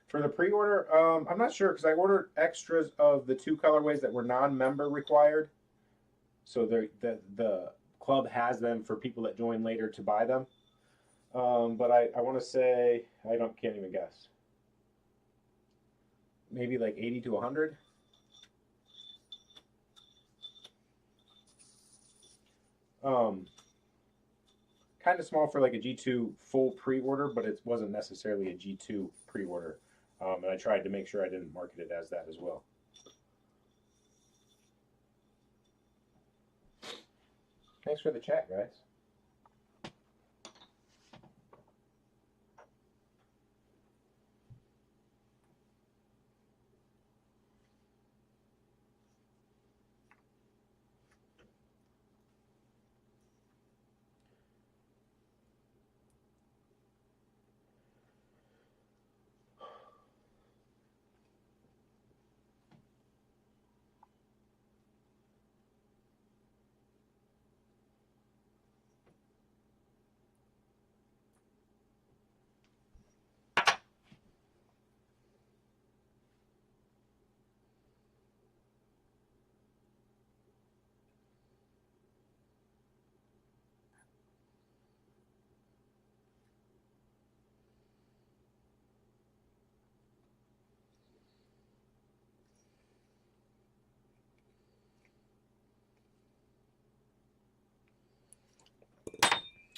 For the pre-order, I'm not sure because I ordered extras of the 2 colorways that were non-member required. So the club has them for people that join later to buy them. But I want to say can't even guess. Maybe like 80 to 100. Kind of small for like a G2 full pre-order, but it wasn't necessarily a G2 pre-order. And I tried to make sure I didn't market it as that as well. Thanks for the chat, guys.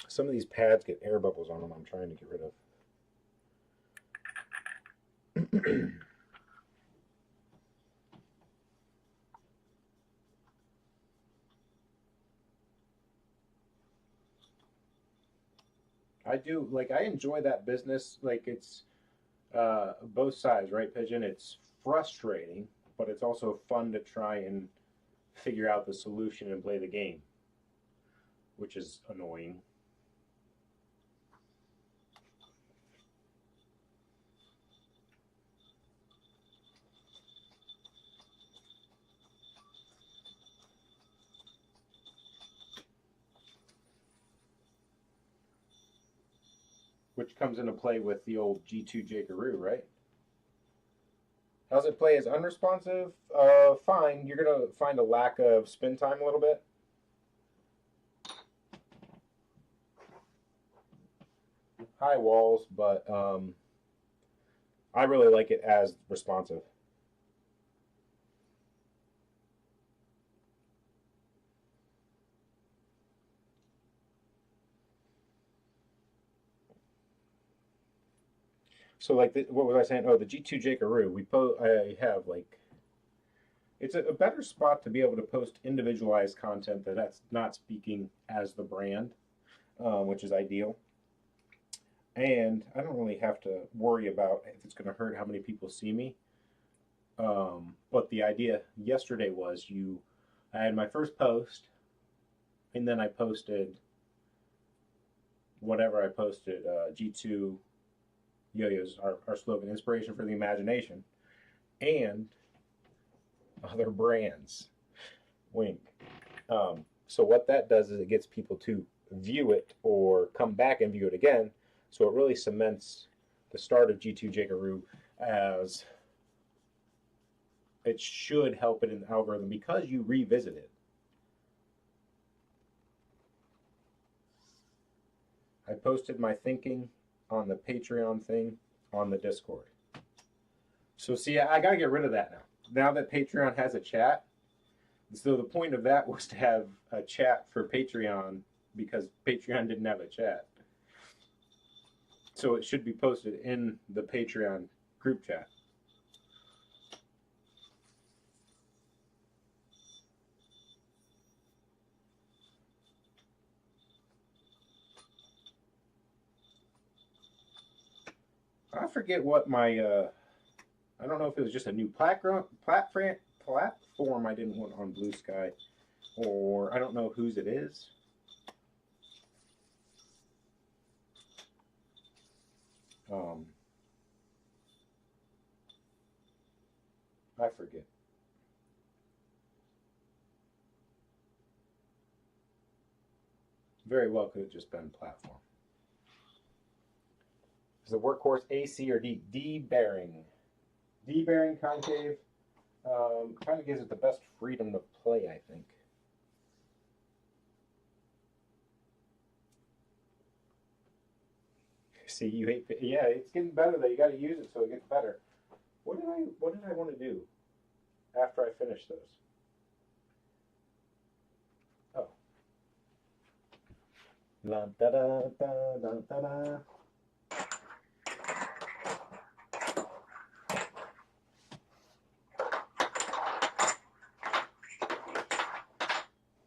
Some of these pads get air bubbles on them. I'm trying to get rid of. I enjoy that business. Like it's both sides, right, Pigeon? It's frustrating, but it's also fun to try and figure out the solution and play the game, which is annoying. Which comes into play with the old G2HQ, right? How's it play as unresponsive? Fine. You're going to find a lack of spin time a little bit. High walls, but I really like it as responsive. So like, what was I saying? Oh, the G2HQ. I have like, it's a better spot to be able to post individualized content that's not speaking as the brand, which is ideal. And I don't really have to worry about if it's going to hurt how many people see me. But the idea yesterday was I had my first post, and then I posted whatever I posted, G2 Yo-Yo's, our slogan, inspiration for the imagination, and other brands. Wink. So what that does is it gets people to view it or come back and view it again. So it really cements the start of G2HQ as it should help it in the algorithm because you revisit it. I posted my thinking on the Patreon thing on the Discord. So see, I got to get rid of that now. Now that Patreon has a chat, so the point of that was to have a chat for Patreon because Patreon didn't have a chat. So it should be posted in the Patreon group chat. I forget what my, I don't know if it was just a new platform I didn't want on Blue Sky, or I don't know whose it is. I forget. very well could have just been platform. Is the workhorse A, C, or D? D bearing. D bearing concave kind of gives it the best freedom to play, I think. See, you hate. Yeah, it's getting better though. You got to use it so it gets better. What did I want to do after I finish those? Oh. La da da da da da da.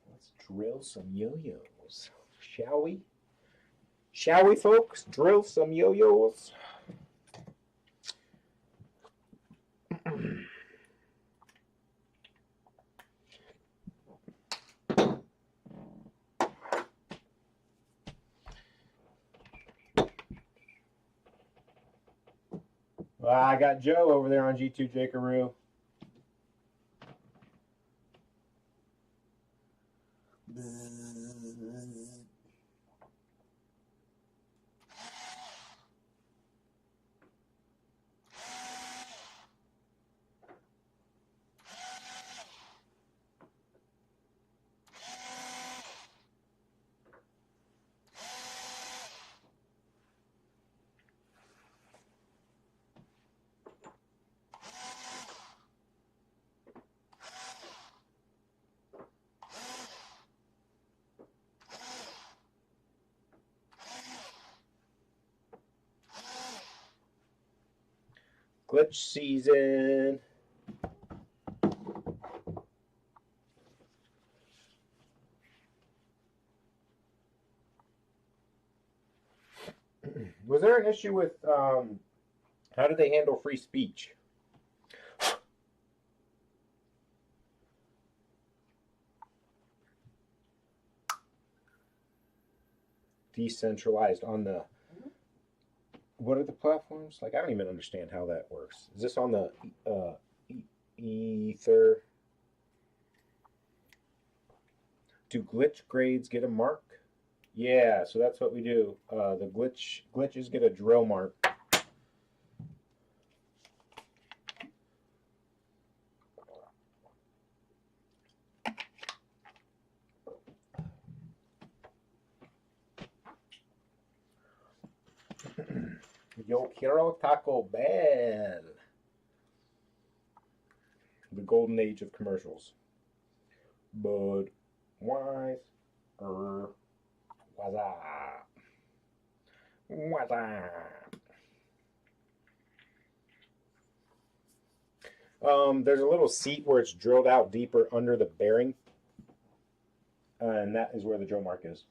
Let's drill some yo-yos, shall we? Shall we, folks? Drill some yo-yos. Well, I got Joe over there on G2HQ. Glitch season. Was there an issue with how do they handle free speech? Decentralized on the, what are the platforms? Like, I don't even understand how that works. Is this on the Ether? Do glitch grades get a mark? Yeah, so that's what we do. The glitches get a drill mark. Yo quiero Taco Bell. The golden age of commercials. Bud Wise. What's up? What's up? There's a little seat where it's drilled out deeper under the bearing. And that is where the drill mark is.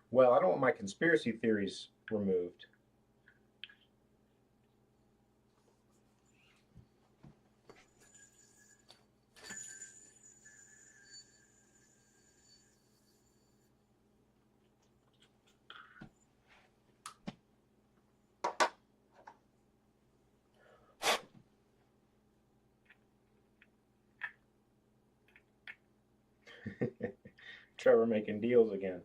Well, I don't want my conspiracy theories removed. Trevor making deals again.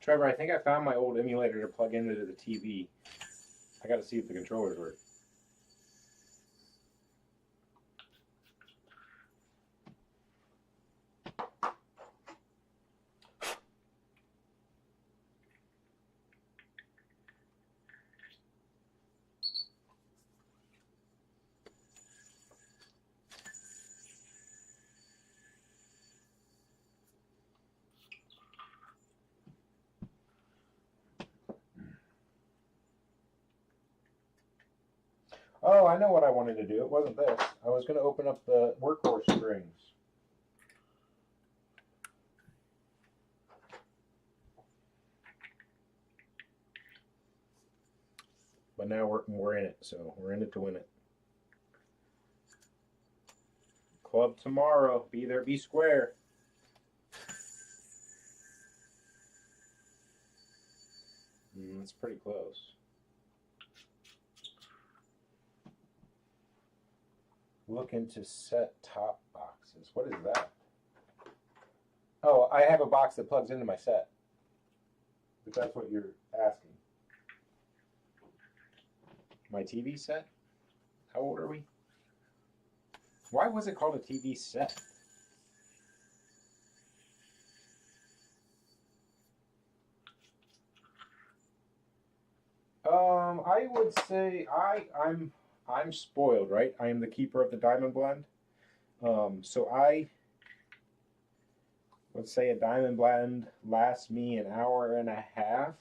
Trevor, I think I found my old emulator to plug into the TV. I got to see if the controllers work. Oh, I know what I wanted to do. It wasn't this. I was going to open up the workhorse strings. But now we're in it, so we're in it to win it. Club tomorrow. Be there, be square. That's pretty close. Looking to set top boxes. What is that? Oh, I have a box that plugs into my set. If that's what you're asking. My TV set? How old are we? Why was it called a TV set? I would say I'm spoiled, right? I am the keeper of the diamond blend. So let's say a diamond blend lasts me an hour and a half.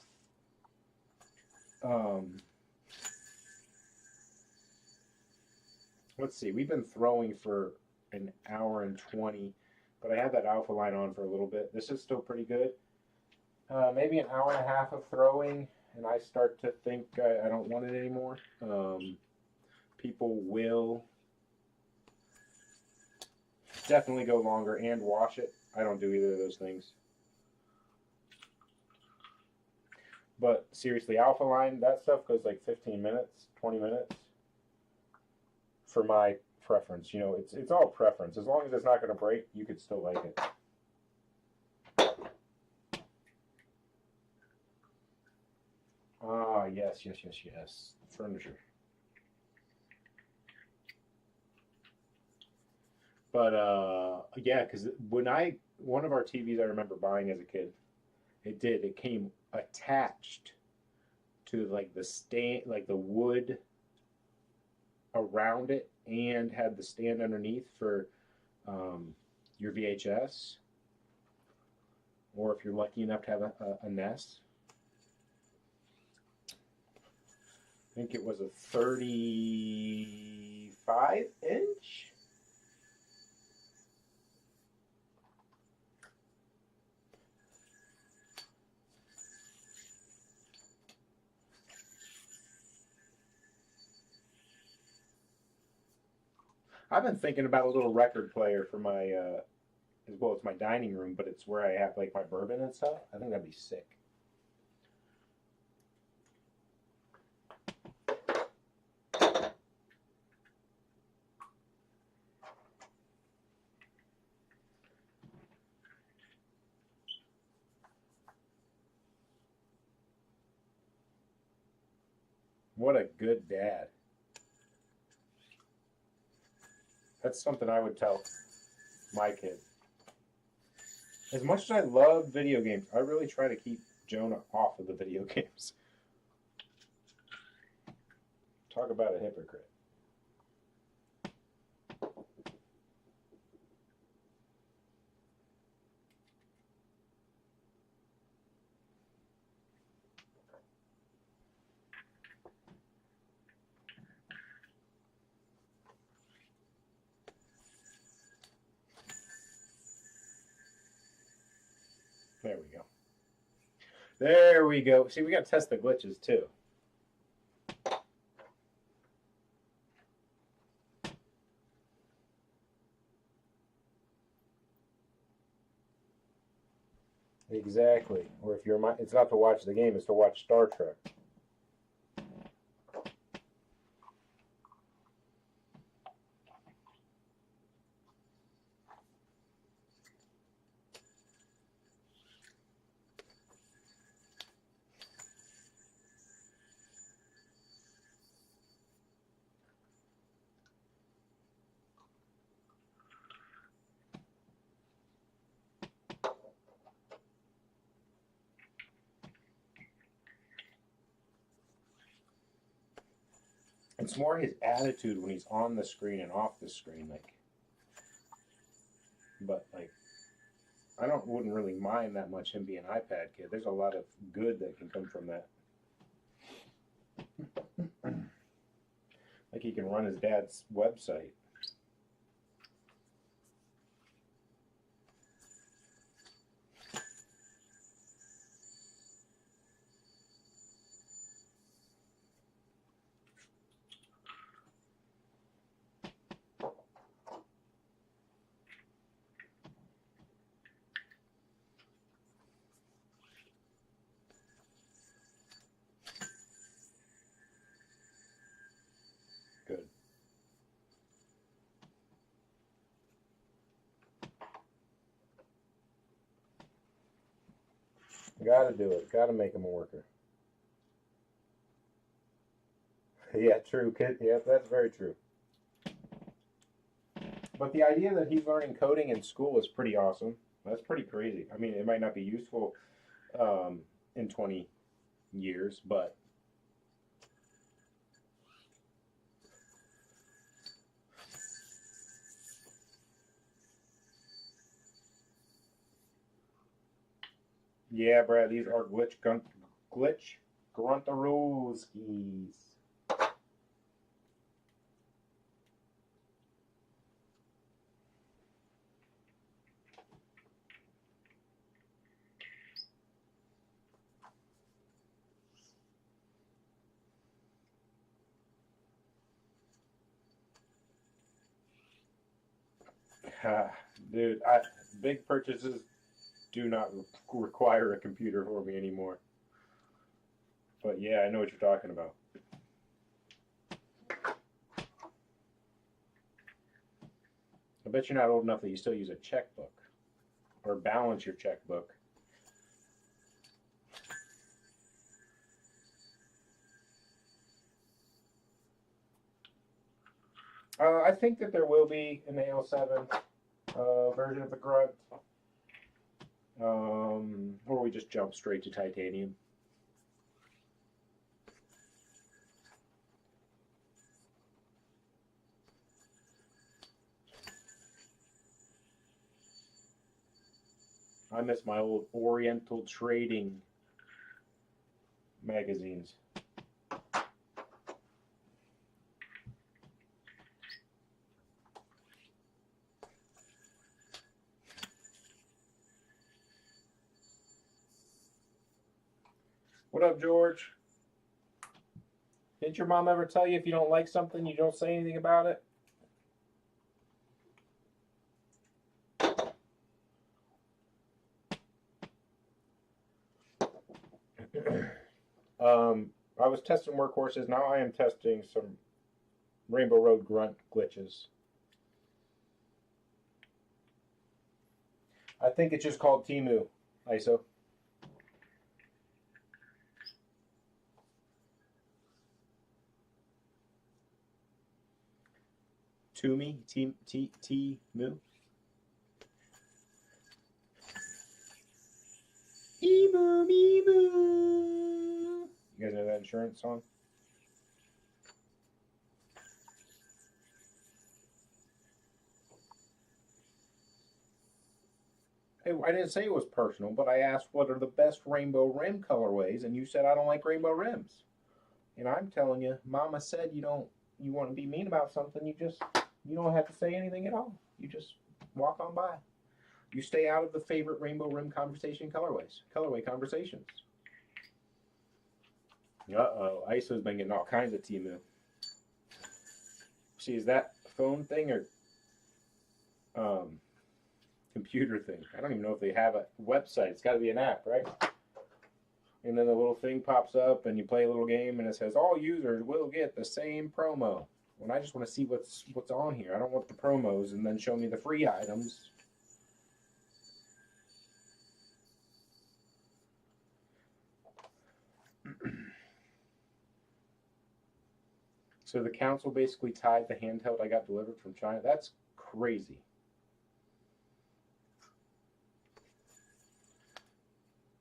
Let's see, we've been throwing for an hour and 20, but I had that alpha line on for a little bit. This is still pretty good. Maybe an hour and a half of throwing, and I start to think I don't want it anymore. People will definitely go longer and wash it. I don't do either of those things. But seriously, alpha line, that stuff goes like 15 minutes, 20 minutes for my preference. You know, it's all preference. As long as it's not going to break, you could still like it. Ah, yes. Furniture. But yeah, because one of our TVs I remember buying as a kid, it came attached to like the stand, like the wood around it, and had the stand underneath for your VHS, or if you're lucky enough to have a nest. I think it was a 35-inch. I've been thinking about a little record player for my, as well as my dining room, but it's where I have like my bourbon and stuff. I think that'd be sick. What a good dad. That's something I would tell my kid. As much as I love video games, I really try to keep Jonah off of the video games. Talk about a hypocrite. There we go. There we go. See, we got to test the glitches too. Exactly. Or if you're, it's not to watch the game, it's to watch Star Trek. It's more his attitude when he's on the screen and off the screen, like. But like, wouldn't really mind that much him being an iPad kid. There's a lot of good that can come from that. Like he can run his dad's website. Gotta do it. Gotta make him a worker. Yeah, true, kid. Yeah, that's very true. But the idea that he's learning coding in school is pretty awesome. That's pretty crazy. I mean, it might not be useful in 20 years, but yeah, Brad, these are glitch gruntarooskies. Dude, big purchases do not require a computer for me anymore. But yeah, I know what you're talking about. I bet you're not old enough that you still use a checkbook or balance your checkbook. I think that there will be an AL7 version of the Grunt. Or we just jump straight to titanium. I miss my old Oriental Trading magazines. What up, George? Didn't your mom ever tell you if you don't like something, you don't say anything about it? I was testing workhorses. Now I am testing some Rainbow Road grunt glitches. I think it's just called Timu, ISO. Tumi, Timu. Emu, emu. You guys know that insurance song? I didn't say it was personal, but I asked what are the best rainbow rim colorways, and you said I don't like rainbow rims. And I'm telling you, Mama said you want to be mean about something, you don't have to say anything at all. You just walk on by. You stay out of the favorite rainbow rim conversation colorway conversations. Uh-oh, ISO's been getting all kinds of Timu. See, is that phone thing or computer thing? I don't even know if they have a website. It's got to be an app, right? And then the little thing pops up and you play a little game and it says all users will get the same promo. When I just want to see what's on here. I don't want the promos and then show me the free items. So the council basically tied the handheld I got delivered from China. That's crazy.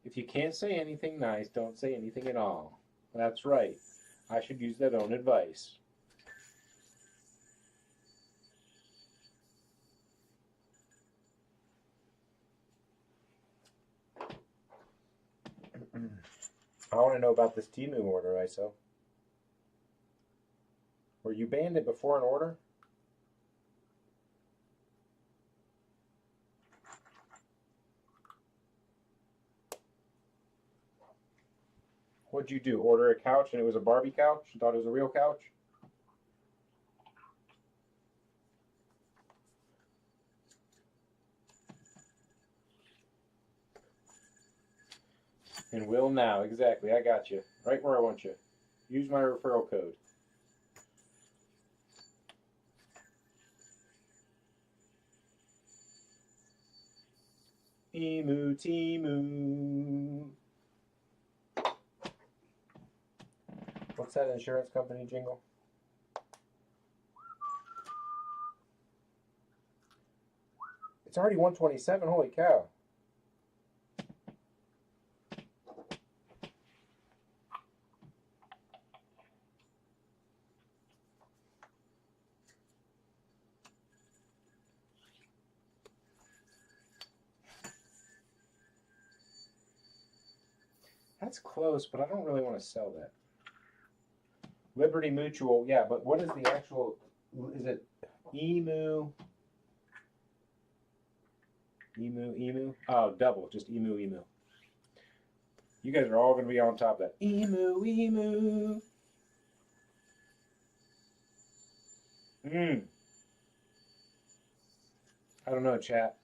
If you can't say anything nice, don't say anything at all. That's right. I should use that own advice. I want to know about this Timu order, ISO. Were you banned it before an order? What'd you do? Order a couch and it was a Barbie couch? You thought it was a real couch? And will now, exactly. I got you. Right where I want you. Use my referral code. Emu, Timu. What's that insurance company jingle? It's already 127. Holy cow. That's close, but I don't really want to sell that. Liberty Mutual, yeah, but what is the actual, is it emu? Emu? Oh, double, just emu. You guys are all going to be on top of that. Emu. I don't know, chat.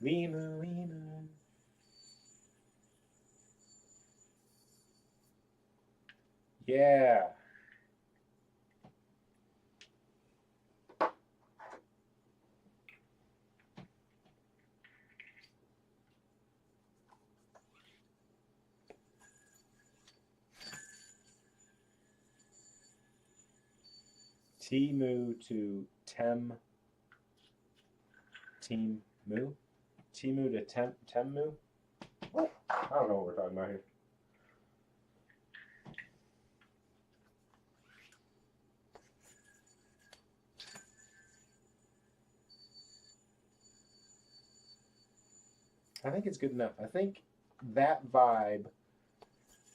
Emu. Yeah. Timu to Tem. Team Moo? Timu to Temu? I don't know what we're talking about here. I think it's good enough. I think that vibe,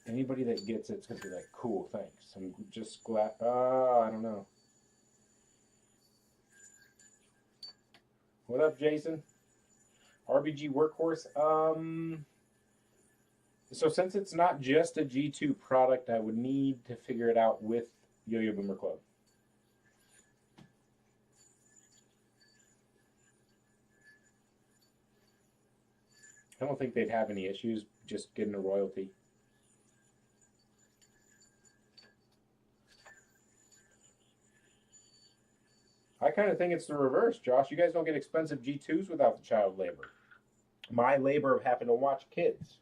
anybody that gets it's going to be like, cool, thanks. I'm just glad. I don't know. What up, Jason? RBG Workhorse. So since it's not just a G2 product, I would need to figure it out with Yo-Yo Boomer Club. I don't think they'd have any issues just getting a royalty. I kind of think it's the reverse, Josh. You guys don't get expensive G2s without the child labor. My labor of having to watch kids.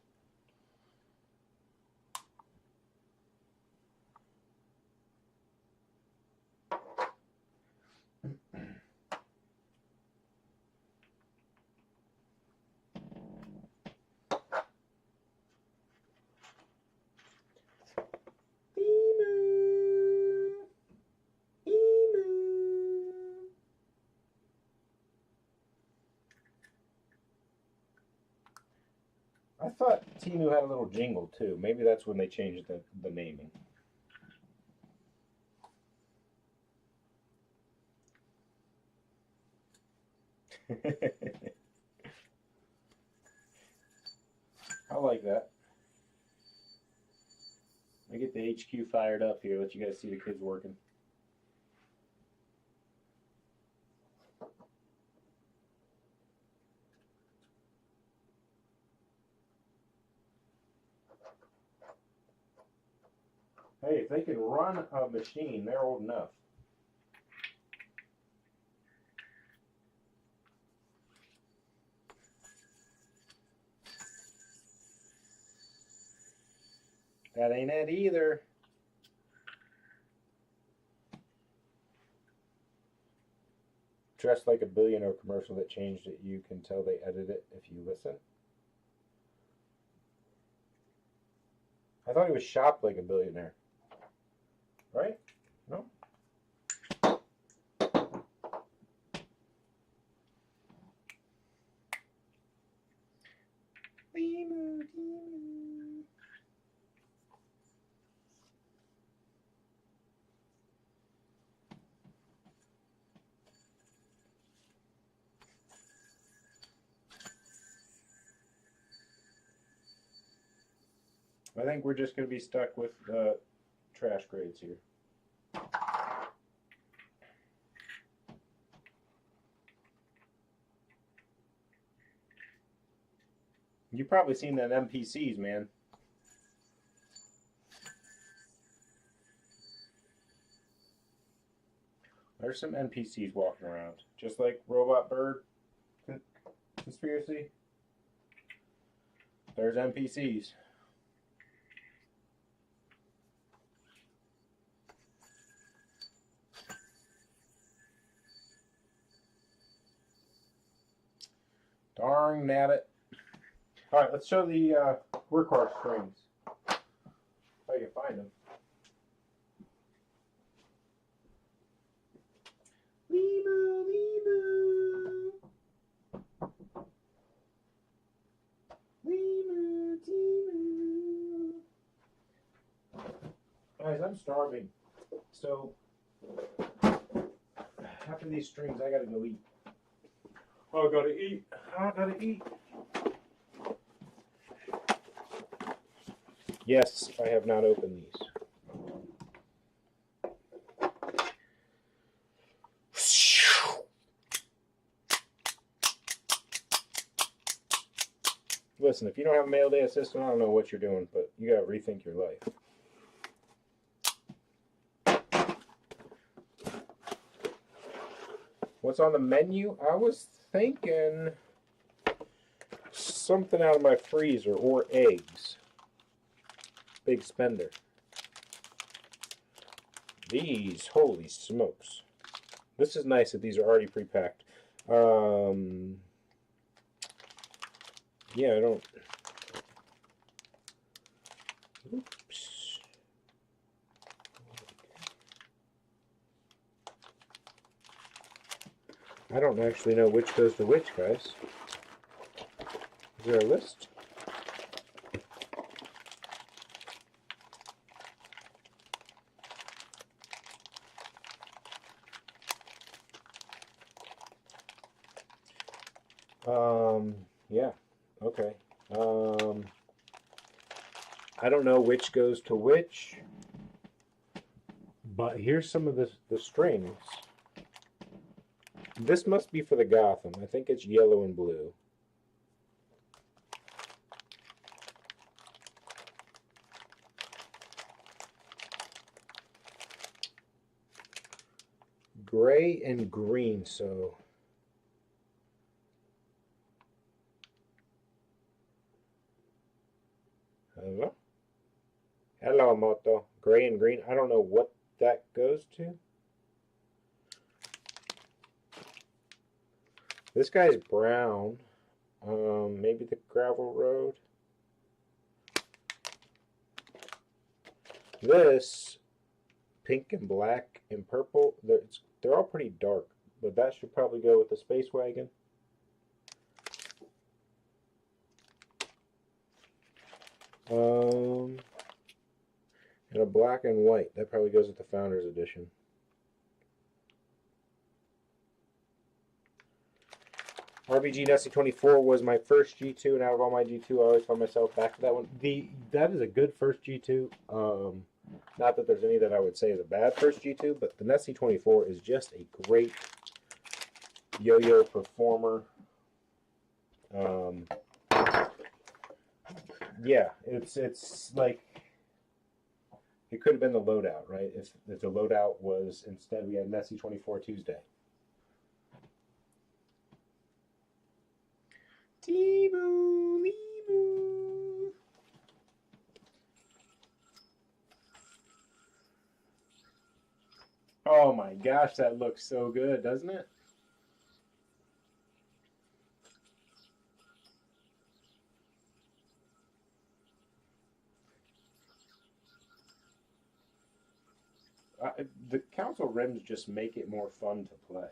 I thought Temu had a little jingle too. Maybe that's when they changed the naming. I like that. I get the HQ fired up here. Let you guys see the kids working. Hey, if they can run a machine, they're old enough. That ain't it either. Dressed like a billionaire commercial that changed it. You can tell they edited it if you listen. I thought he was shopped like a billionaire. Right? No? I think we're just going to be stuck with trash grades here. You've probably seen them NPCs, man. There's some NPCs walking around, just like Robot Bird Conspiracy. There's NPCs. darn nabbit. All right, let's show the workhorse strings. If I can find them. Limu, Limu. Limu, Timu. Guys, I'm starving. So, after these strings, I gotta go eat. Oh, I gotta eat. I gotta eat. Yes, I have not opened these. Listen, if you don't have a mail day assistant, I don't know what you're doing, but you gotta rethink your life. What's on the menu? I was thinking something out of my freezer or eggs. Big spender. These, holy smokes. This is nice that these are already pre-packed. Yeah, I don't... Oops. I don't actually know which goes to which, guys. Is there a list? Yeah, okay. I don't know which goes to which, but here's some of the strings. This must be for the Gotham. I think it's yellow and blue. Gray and green, so... Hello? Hello, Moto. Gray and green. I don't know what that goes to. This guy's brown. Maybe the gravel road. This pink and black and purple. They're all pretty dark, but that should probably go with the Space Wagon. And a black and white. That probably goes with the Founders Edition. RBG Nessie 24 was my first G2, and out of all my G2, I always find myself back to that one. That is a good first G2. Not that there's any that I would say is a bad first G2, but the Nessie 24 is just a great yo-yo performer. Yeah, it's like it could have been the loadout, right? If the loadout was instead we had Nessie 24 Tuesday. Timu, Limu. Oh my gosh, that looks so good, doesn't it? The council rims just make it more fun to play.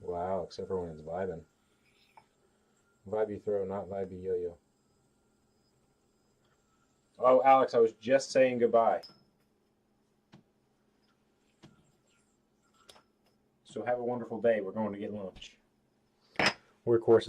Wow, except for when it's vibing. Vibey throw, not vibey yo-yo. Oh, Alex, I was just saying goodbye. So have a wonderful day. We're going to get lunch. Workhorse is